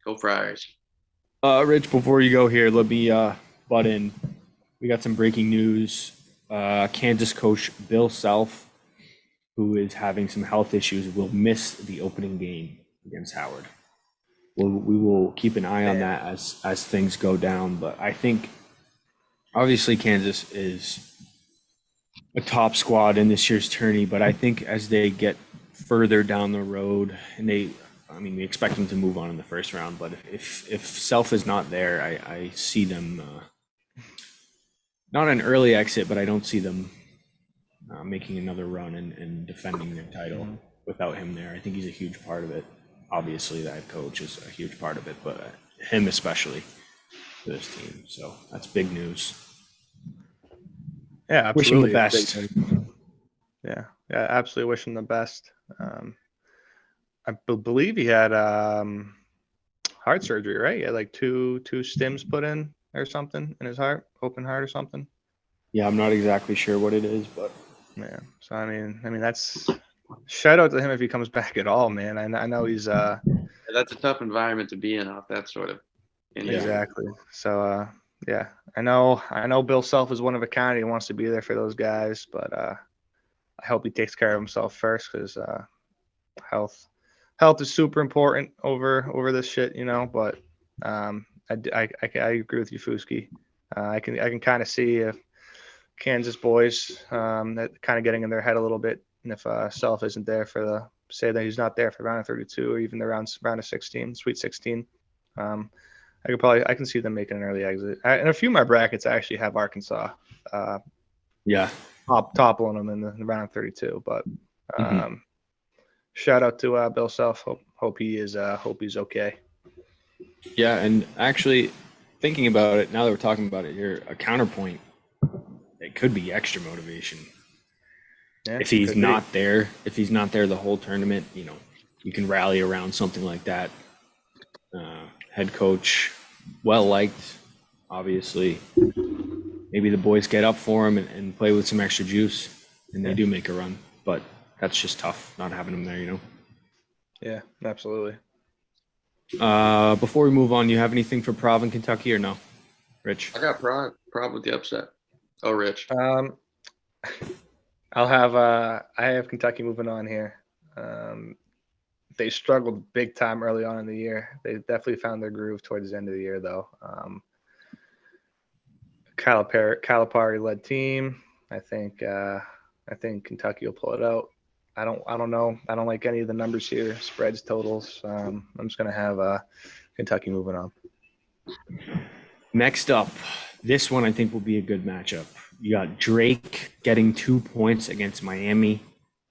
Go Friars. Rich, before you go here, let me butt in. We got some breaking news. Kansas coach Bill Self, who is having some health issues, will miss the opening game against Howard. We will keep an eye on that as things go down. But I think obviously Kansas is a top squad in this year's tourney, but I think as they get further down the road, and we expect them to move on in the first round, but if Self is not there, I see them not an early exit, but I don't see them making another run and defending their title without him there. I think he's a huge part of it. Obviously, the head coach is a huge part of it, but him especially for this team. So that's big news. Yeah, Wish him the absolutely. best. Yeah, absolutely wish him the best. I believe he had heart surgery, right? He had like two stims put in or something in his heart, open heart or something. Yeah, I'm not exactly sure what it is, but yeah. So I mean that's shout out to him if he comes back at all, man. I know he's That's a tough environment to be in off that sort of injury. exactly. So Yeah, I know Bill Self is one of a kind. He wants to be there for those guys, but I hope he takes care of himself first, because health is super important over this shit, But I agree with you, Fuski. I can kind of see if Kansas boys that kind of getting in their head a little bit, and if Self isn't there say that he's not there for round of 32 or even the round of 16, Sweet 16. I can see them making an early exit. And a few of my brackets actually have Arkansas Yeah. toppling them in the round of 32. But shout out to Bill Self. Hope he's okay. Yeah, and actually thinking about it, now that we're talking about it here, a counterpoint, it could be extra motivation. Yeah, if he's not there the whole tournament, you can rally around something like that. Head coach, well liked, obviously. Maybe the boys get up for him and play with some extra juice, and they do make a run. But that's just tough not having him there, Yeah, absolutely. Before we move on, you have anything for Prov in Kentucky or no, Rich? I got Prov with the upset. Oh, Rich. I have Kentucky moving on here. They struggled big time early on in the year. They definitely found their groove towards the end of the year, though. Calipari-led team. I think Kentucky will pull it out. I don't know. I don't like any of the numbers here, spreads, totals. I'm just gonna have Kentucky moving on. Next up, this one I think will be a good matchup. You got Drake getting 2 points against Miami.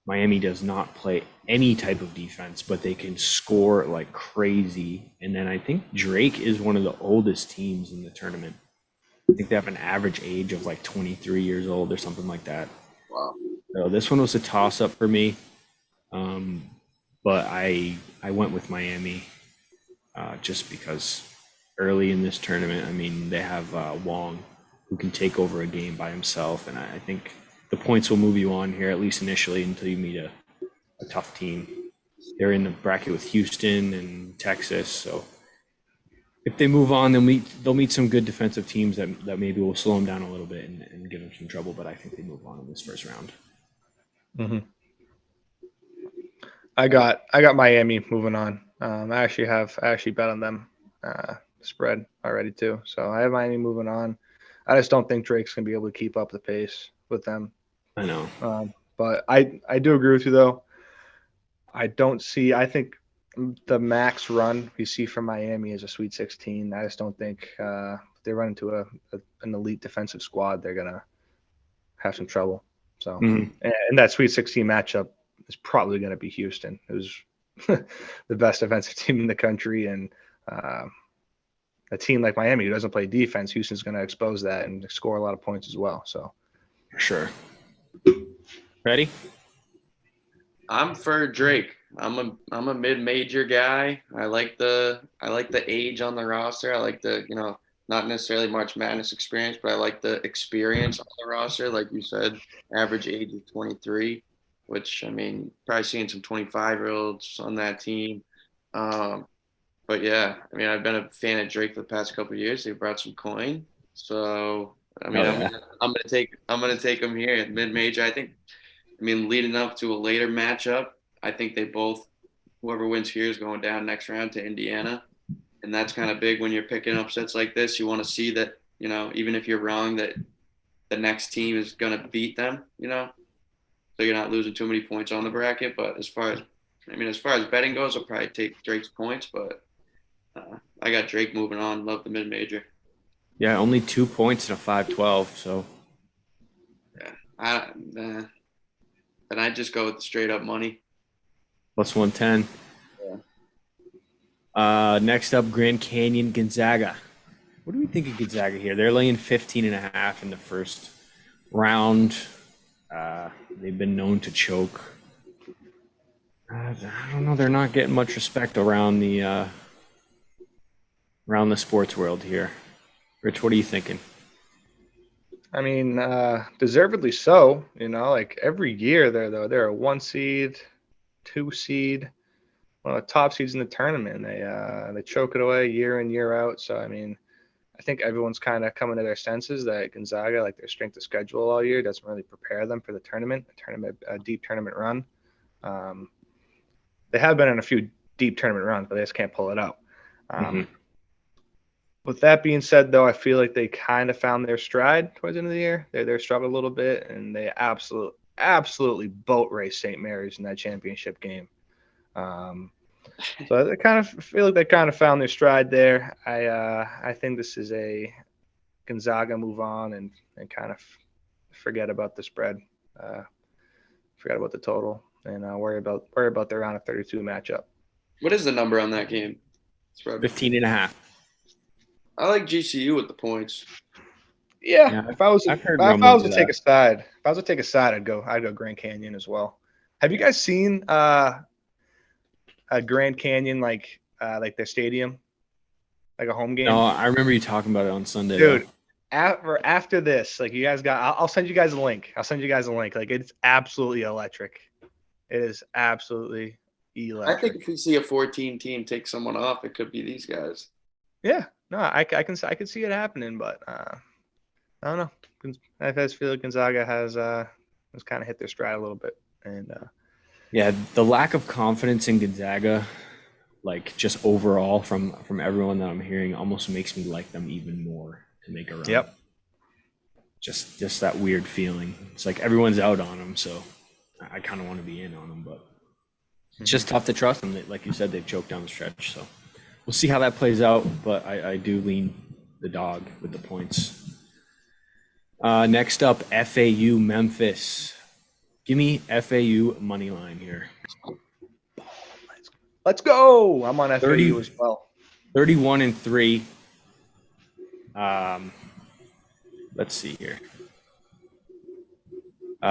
Miami does not play any type of defense, but they can score like crazy. And then I think Drake is one of the oldest teams in the tournament. I think they have an average age of like 23 years old or something like that. Wow. So this one was a toss-up for me. But I went with Miami just because early in this tournament, I mean, they have Wong, who can take over a game by himself. And I think the points will move you on here, at least initially, until you meet a tough team. They're in the bracket with Houston and Texas. So if they move on, they'll meet some good defensive teams that maybe will slow them down a little bit and give them some trouble. But I think they move on in this first round. Mm-hmm. I got Miami moving on. I actually bet on them spread already too. So I have Miami moving on. I just don't think Drake's gonna be able to keep up the pace with them. I know. But I do agree with you though. I think the max run we see from Miami is a Sweet 16. I just don't think if they run into an elite defensive squad, they're gonna have some trouble. So and that Sweet 16 matchup is probably going to be Houston, who's the best defensive team in the country, and a team like Miami who doesn't play defense. Houston's going to expose that and score a lot of points as well. So for sure. Ready? I'm for Drake. I'm a mid-major guy. I like the age on the roster. I like the not necessarily March Madness experience, but I like the experience on the roster. Like you said, average age is 23, which I mean, probably seeing some 25-year-olds on that team. But yeah, I mean, I've been a fan of Drake for the past couple of years. They brought some coin, so I mean, I'm gonna take them here at mid-major. I mean, leading up to a later matchup, I think whoever wins here is going down next round to Indiana. And that's kind of big when you're picking upsets like this. You want to see that, even if you're wrong, that the next team is going to beat them, so you're not losing too many points on the bracket. But as far as betting goes, I'll probably take Drake's points, but I got Drake moving on. Love the mid-major. Yeah, only 2 points in a 5-12, so. Yeah, then I just go with the straight up money. Plus 110. Next up, Grand Canyon, Gonzaga. What do we think of Gonzaga here? They're laying 15.5 in the first round. They've been known to choke. I don't know. They're not getting much respect around the sports world here. Rich, what are you thinking? I mean, deservedly so. Like every year they're a 1 seed, 2 seed. One of the top seeds in the tournament. They choke it away year in, year out. So I mean, I think everyone's kind of coming to their senses that Gonzaga, like their strength of schedule all year, doesn't really prepare them for the tournament, a deep tournament run. They have been in a few deep tournament runs, but they just can't pull it out. With that being said, though, I feel like they kind of found their stride towards the end of the year. They struggled a little bit, and they absolutely boat raced St. Mary's in that championship game. So I kind of feel like they kind of found their stride there. I think this is a Gonzaga move on and kind of forget about the spread, forget about the total, and worry about their round of 32 matchup. What is the number on that game? 15.5. I like GCU with the points. Yeah, if I was to take a side, I'd go Grand Canyon as well. Have you guys seen a Grand Canyon like their stadium, like a home game? No, I remember you talking about it on Sunday, dude. After this, like you guys I'll send you guys a link. Like it's absolutely electric. It is absolutely electric. I think if we see a 14 team take someone off, it could be these guys. Yeah, no, I can see it happening, but I don't know. I just feel like Gonzaga has kind of hit their stride a little bit, and yeah, the lack of confidence in Gonzaga, like just overall from everyone that I'm hearing, almost makes me like them even more to make a run. Yep. Just that weird feeling. It's like everyone's out on them, so I kind of want to be in on them, but it's just tough to trust them. Like you said, they've choked down the stretch, so we'll see how that plays out. But I do lean the dog with the points. Next up, FAU Memphis. Give me FAU money line here. Let's go. I'm on FAU as well. 31-3. Let's see here.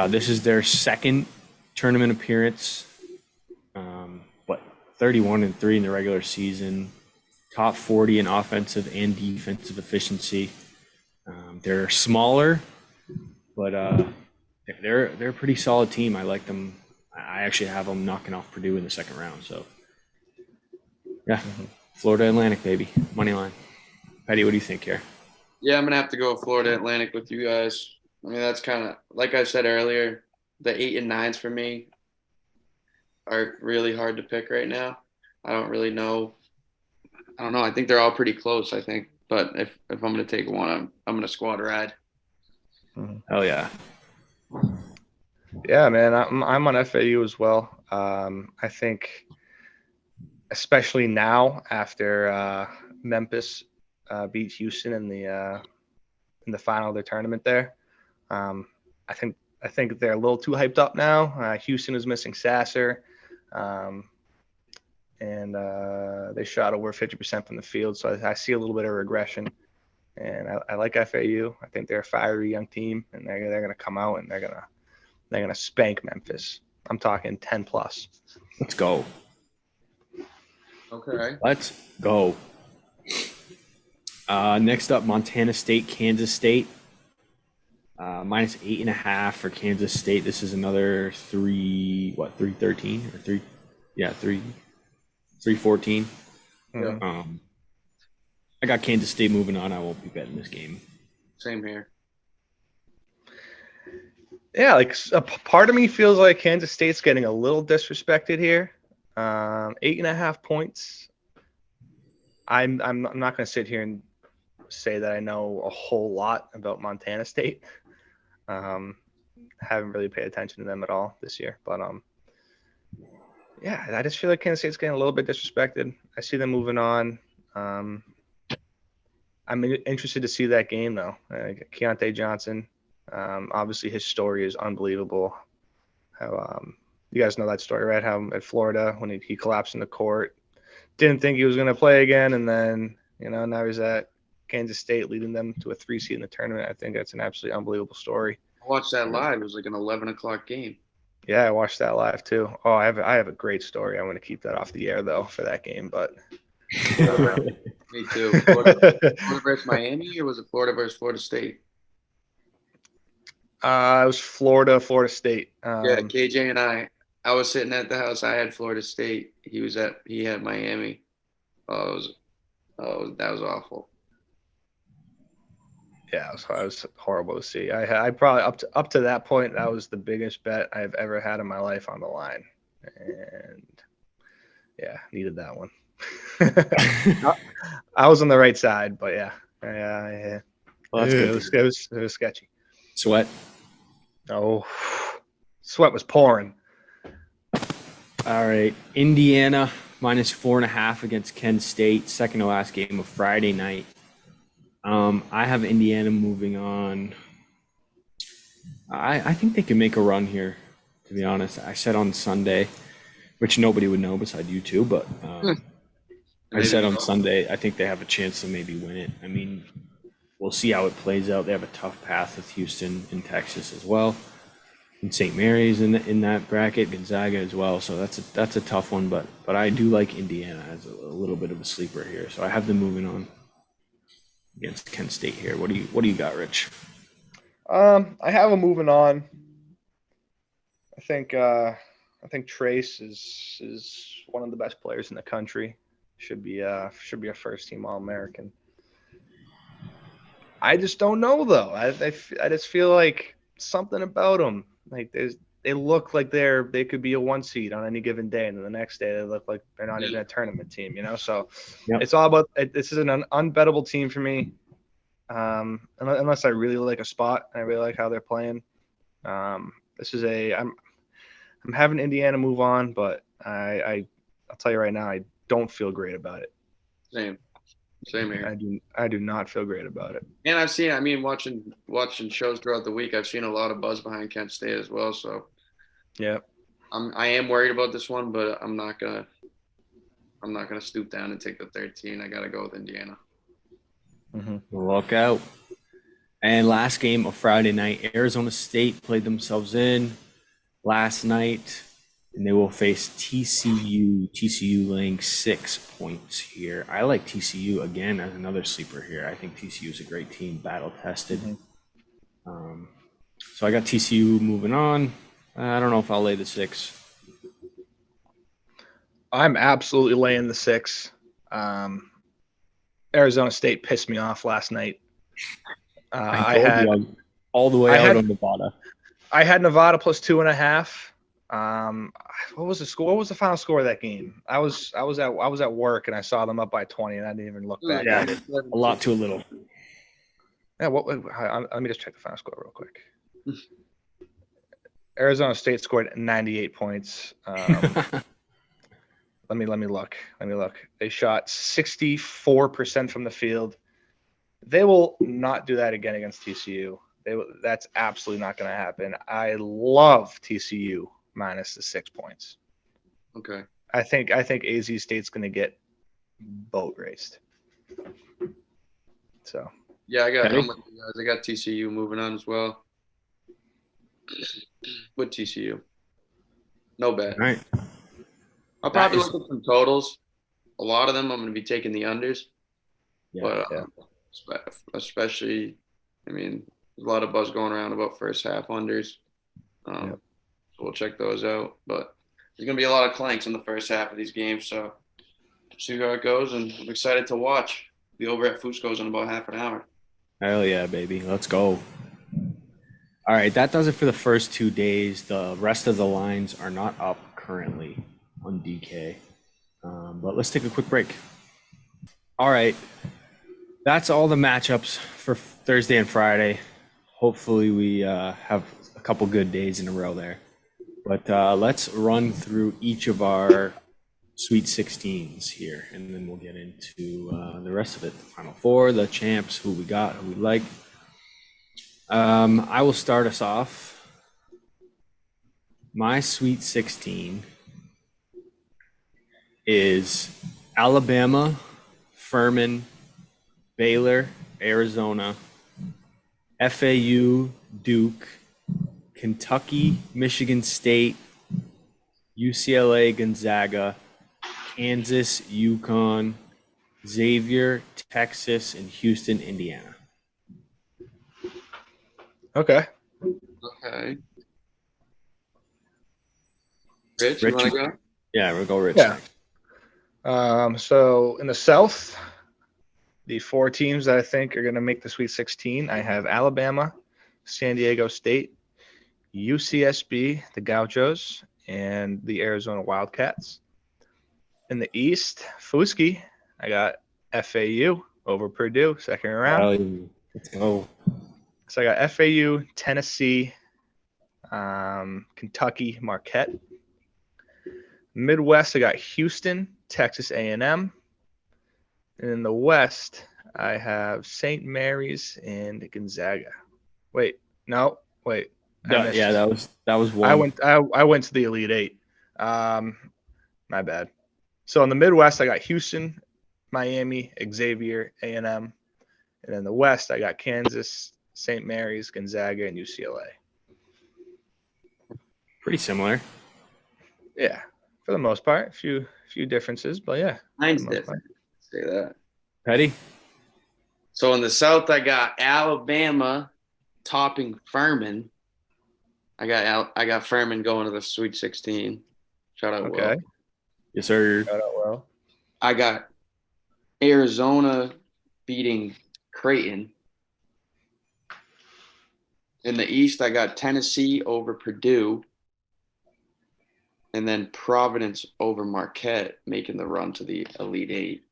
This is their second tournament appearance. But 31-3 in the regular season. Top 40 in offensive and defensive efficiency. They're smaller, but they're a pretty solid team. I like them. I actually have them knocking off Purdue in the second round. So, yeah, Florida Atlantic, baby. Money line. Petty, what do you think here? Yeah, I'm going to have to go Florida Atlantic with you guys. I mean, that's kind of, like I said earlier, the 8 and 9s for me are really hard to pick right now. I don't really know. I don't know. I think they're all pretty close, I think. But if I'm going to take one, I'm going to squad ride. Hell yeah. Yeah, man. I'm on FAU as well. I think especially now after Memphis beats Houston in the final of their tournament there. I think they're a little too hyped up now. Houston is missing Sasser. And they shot over 50% from the field. So I see a little bit of regression. And I like FAU. I think they're a fiery young team, and they're going to come out and they're going to spank Memphis. I'm talking 10+. Let's go. Okay. Let's go. Next up, Montana State, Kansas State. Minus 8.5 for Kansas State. This is another 313 or 314. Yeah. I got Kansas State moving on. I won't be betting this game. Same here. Yeah, like a part of me feels like Kansas State's getting a little disrespected here. 8.5 points. I'm not going to sit here and say that I know a whole lot about Montana State. Haven't really paid attention to them at all this year, but yeah, I just feel like Kansas State's getting a little bit disrespected. I see them moving on. I'm interested to see that game though. Keontae Johnson, obviously his story is unbelievable. How you guys know that story, right? How at Florida when he collapsed in the court, didn't think he was going to play again, and then now he's at Kansas State leading them to a 3 seed in the tournament. I think that's an absolutely unbelievable story. I watched that live. It was like an 11 o'clock game. Yeah, I watched that live too. Oh, I have a great story. I'm going to keep that off the air though for that game, but Me too. Florida versus Miami, or was it Florida versus Florida State? It was Florida State. Yeah, KJ and I was sitting at the house. I had Florida State. He had Miami. That was awful. Yeah, it was horrible to see. I probably up to that point, that was the biggest bet I've ever had in my life on the line, and yeah, needed that one. I was on the right side, but yeah. Well, that's good. It was sketchy. Sweat. Oh, sweat was pouring. All right, Indiana -4.5 against Kent State, second to last game of Friday night. I have Indiana moving on. I think they can make a run here, to be honest. I said on Sunday, which nobody would know beside you two, but I said on Sunday, I think they have a chance to maybe win it. I mean, we'll see how it plays out. They have a tough path with Houston and Texas as well. And St. Mary's in that bracket, Gonzaga as well. So that's a tough one, but I do like Indiana as a little bit of a sleeper here. So I have them moving on against Kent State here. What do you got, Rich? I have them moving on. I think Trace is one of the best players in the country. Should be a first team All-American. I just don't know though. I just feel like something about them. Like they look like they could be a 1 seed on any given day, and then the next day they look like they're not even a tournament team. So It's all about. This is an unbettable team for me. Unless I really like a spot and I really like how they're playing. I'm having Indiana move on, but I'll tell you right now, I don't feel great about it. Same here. I do not feel great about it. And watching shows throughout the week, I've seen a lot of buzz behind Kent State as well. So yeah, I am worried about this one, but I'm not gonna stoop down and take the 13. I gotta go with Indiana. Mm-hmm. Look out. And last game of Friday night, Arizona State played themselves in last night, and they will face TCU. TCU laying 6 points here. I like TCU again as another sleeper here. I think TCU is a great team, battle tested. Mm-hmm. So I got TCU moving on. I don't know if I'll lay the 6. I'm absolutely laying the 6. Arizona State pissed me off last night. I had all the way out on Nevada. I had Nevada plus 2.5. What was the score? What was the final score of that game? I was at work and I saw them up by 20, and I didn't even look back. Yeah, a lot to a little. Yeah. Let me just check the final score real quick. Arizona State scored 98 points. Let me look. They shot 64% from the field. They will not do that again against TCU. That's absolutely not going to happen. I love TCU minus the 6 points. Okay. I think AZ State's going to get boat raced. So. Yeah, I'm with you guys. I got TCU moving on as well. With TCU. No bet. All right. I'll probably look at some totals. A lot of them I'm going to be taking the unders. Yeah. But especially, I mean, there's a lot of buzz going around about first half unders. So we'll check those out. But there's going to be a lot of clanks in the first half of these games. So see how it goes. And I'm excited to watch. The over at Fusco's in about half an hour. Hell yeah, baby. Let's go. All right, that does it for the first 2 days. The rest of the lines are not up currently on DK. But let's take a quick break. All right, that's all the matchups for Thursday and Friday. Hopefully we have a couple good days in a row there. But let's run through each of our Sweet 16s here, and then we'll get into the rest of it. The Final Four, the champs, who we got, who we like. I will start us off. My Sweet 16 is Alabama, Furman, Baylor, Arizona, FAU, Duke, Kentucky, Michigan State, UCLA, Gonzaga, Kansas, UConn, Xavier, Texas, and Houston, Indiana. Okay. Rich, you want to go? Yeah, we'll go Rich. Yeah. So in the South, The 4 teams that I think are going to make the Sweet 16, I have Alabama, San Diego State, UCSB, the Gauchos, and the Arizona Wildcats. In the East, Fusky, I got FAU over Purdue, second round. Let's go. So I got FAU, Tennessee, Kentucky, Marquette. Midwest, I got Houston, Texas A&M. And in the West, I have St. Mary's and Gonzaga. Wait. Yeah, that was one. I went to the Elite Eight. My bad. So in the Midwest, I got Houston, Miami, Xavier, A&M. And in the West, I got Kansas, St. Mary's, Gonzaga, and UCLA. Pretty similar. Yeah, for the most part. A few differences, but yeah. Mine's different. Say that. Petty? So in the South, I got Alabama topping Furman. I got Furman going to the Sweet 16. Shout out, Okay. Will. Yes, sir. Shout out, Will. I got Arizona beating Creighton. In the East, I got Tennessee over Purdue. And then Providence over Marquette making the run to the Elite Eight.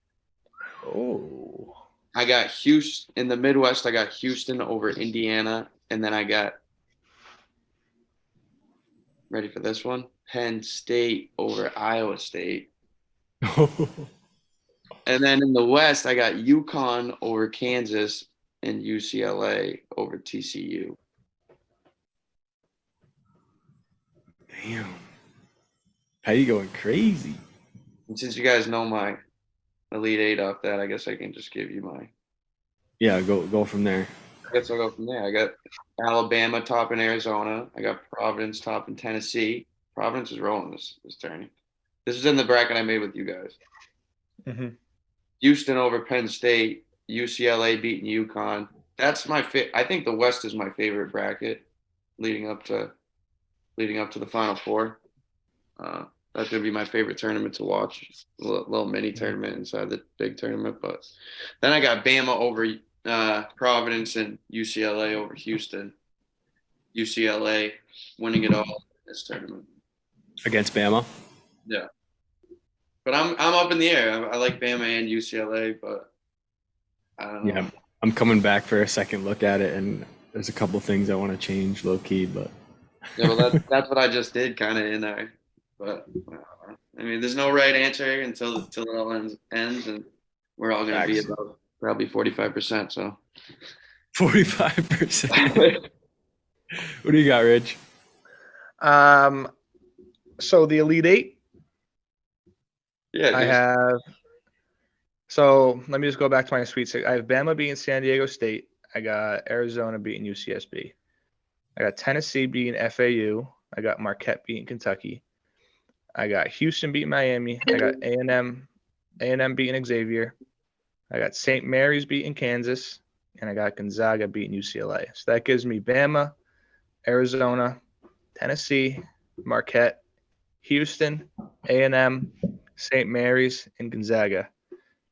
Oh. I got Houston in the Midwest. I got Houston over Indiana. And then I got, ready for this one? Penn State over Iowa State. And then in the West, I got UConn over Kansas and UCLA over TCU. Damn. Petty going crazy. And since you guys know my Elite Eight off that, I guess I can just give you my. Yeah, go from there. I guess I'll go from there. I got Alabama topping Arizona. I got Providence topping Tennessee. Providence is rolling this tourney. This is in the bracket I made with you guys. Mm-hmm. Houston over Penn State. UCLA beating UConn. That's my I think the West is my favorite bracket, leading up to the Final Four. That's gonna be my favorite tournament to watch. A little mini tournament inside the big tournament. But then I got Bama over Providence and UCLA over Houston. UCLA winning it all in this tournament Against Bama? Yeah, but I'm up in the air. I like Bama and UCLA, but I don't know. Yeah, I'm coming back for a second look at it, and there's a couple things I want to change low key, but Yeah, well, that's what I just did, kind of in there. But I mean, there's no right answer until it all ends, and we're all going to be about probably 45%. So 45%. What do you got, Rich? So the Elite Eight. Yeah, I have. So let me just go back to my Sweet Six. I have Bama beating San Diego State. I got Arizona beating UCSB. I got Tennessee beating FAU. I got Marquette beating Kentucky. I got Houston beating Miami. I got A&M beating Xavier. I got St. Mary's beating Kansas. And I got Gonzaga beating UCLA. So that gives me Bama, Arizona, Tennessee, Marquette, Houston, A&M, St. Mary's, and Gonzaga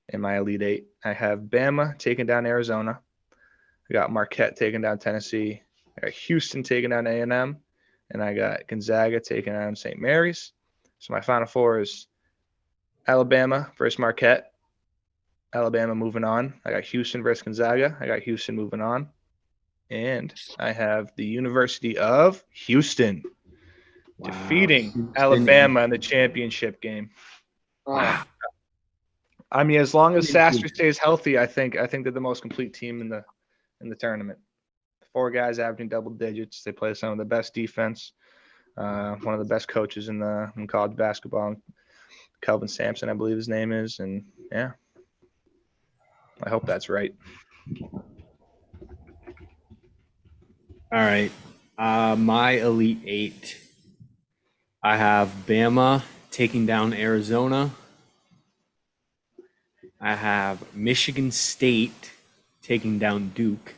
in my Elite Eight. I have Bama taking down Arizona. I got Marquette taking down Tennessee. I got Houston taking down A&M. And I got Gonzaga taking down St. Mary's. So my Final Four is Alabama versus Marquette. Alabama moving on. I got Houston versus Gonzaga. I got Houston moving on. And I have the University of Houston defeating Houston. Alabama in the championship game. Wow. I mean, as long as Sasser stays healthy, I think they're the most complete team in the tournament. 4 guys averaging double digits. They play some of the best defense. One of the best coaches in college basketball, Kelvin Sampson, I believe his name is, and yeah, I hope that's right. All right, my Elite Eight. I have Bama taking down Arizona. I have Michigan State taking down Duke,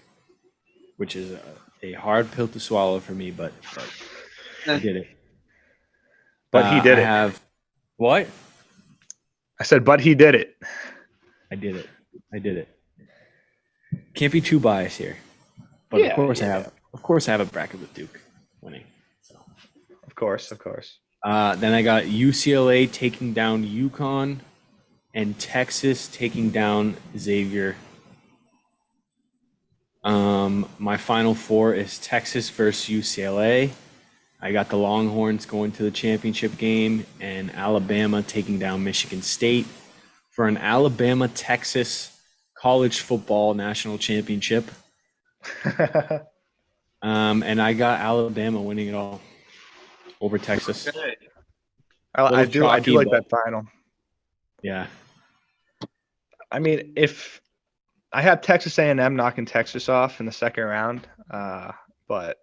which is a hard pill to swallow for me, but I did it. But he did I it. have what? I said, but he did it. I did it. Can't be too biased here. But Yeah, of course yeah. Of course I have a bracket with Duke winning. So. Of course. Then I got UCLA taking down UConn and Texas taking down Xavier. My final four is Texas versus UCLA. I got the Longhorns going to the championship game and Alabama taking down Michigan State for an Alabama-Texas college football national championship. And I got Alabama winning it all over Texas. Okay. I do chalky, like but- that final. Yeah. I mean, if I have Texas A&M knocking Texas off in the second round, but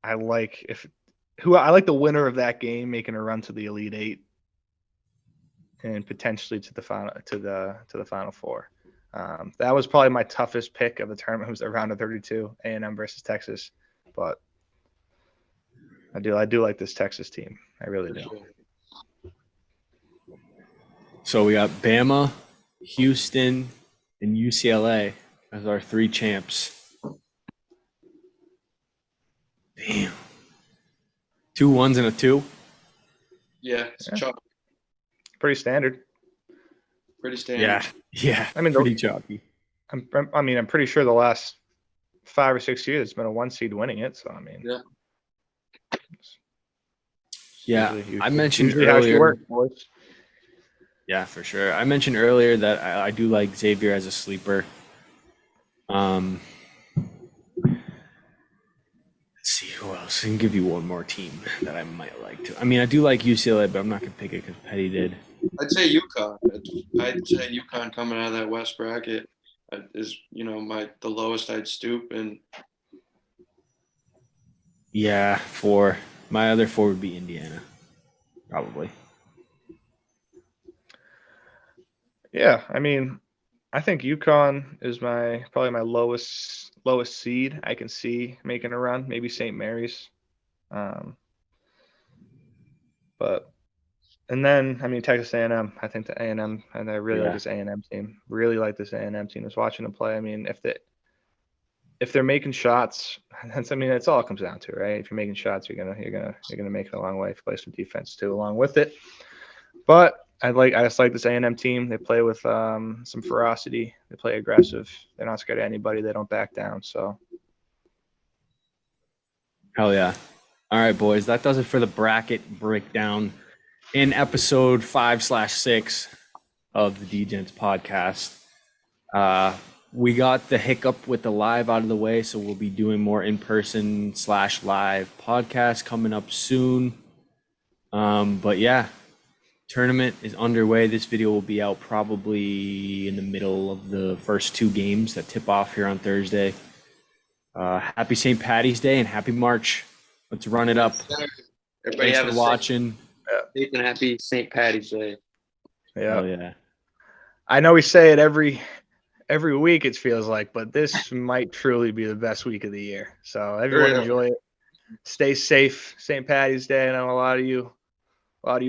I like the winner of that game making a run to the Elite Eight and potentially to the Final Four. That was probably my toughest pick of the tournament. It was the round of 32, A&M versus Texas, but I do like this Texas team. I really do. Sure. So we got Bama, Houston, and UCLA as our three champs. Damn. 2 1s and a 2. Yeah, it's Yeah. chalk. Pretty standard. Pretty standard. Yeah. I mean, pretty chalky. I'm pretty sure the last 5 or 6 years it's been a 1 seed winning it. So I mean, Yeah. Yeah, usually I mentioned usually how she earlier. works, boys. Yeah, for sure. I mentioned earlier that I do like Xavier as a sleeper. Let's see who else. I can give you one more team that I might like to. I mean, I do like UCLA, but I'm not gonna pick it because Petty did. I'd say UConn. I'd say UConn coming out of that West bracket is, the lowest I'd stoop. And Yeah, for my other four would be Indiana, probably. Yeah, I mean, I think UConn is probably my lowest seed. I can see making a run, maybe St. Mary's, but and then I mean Texas A&M. I think the A&M, and I really like this A&M team. Really like this A&M team. I was watching them play. I mean, if they're making shots, that's all it comes down to, right? If you're making shots, you're gonna make it a long way. If you play some defense too along with it, but I just like this A&M team. They play with some ferocity. They play aggressive. They're not scared of anybody. They don't back down. So, Hell yeah. All right, boys. That does it for the bracket breakdown in episode 5/6 of the DeGents Podcast. We got the hiccup with the live out of the way, so we'll be doing more in-person /live podcasts coming up soon. But yeah, tournament is underway. This video will be out probably in the middle of the first 2 games that tip off here on Thursday. Happy St. Patty's Day and happy March. Let's run it up. Everybody Thanks have for a watching. safe and happy St. Patty's Day. yeah. Hell yeah. I know we say it every week, it feels like, but this might truly be the best week of the year. So everyone Yeah. enjoy it. Stay safe. St. Patty's Day. I know a lot of you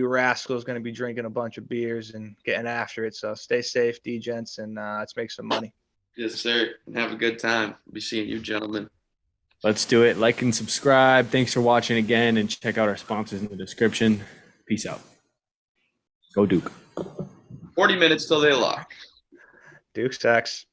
rascals going to be drinking a bunch of beers and getting after it. So stay safe, DeGents, and let's make some money. Yes, sir. And have a good time. Be seeing you, gentlemen. Let's do it. Like and subscribe. Thanks for watching again, and check out our sponsors in the description. Peace out. Go Duke. 40 minutes till they lock. Duke Stacks.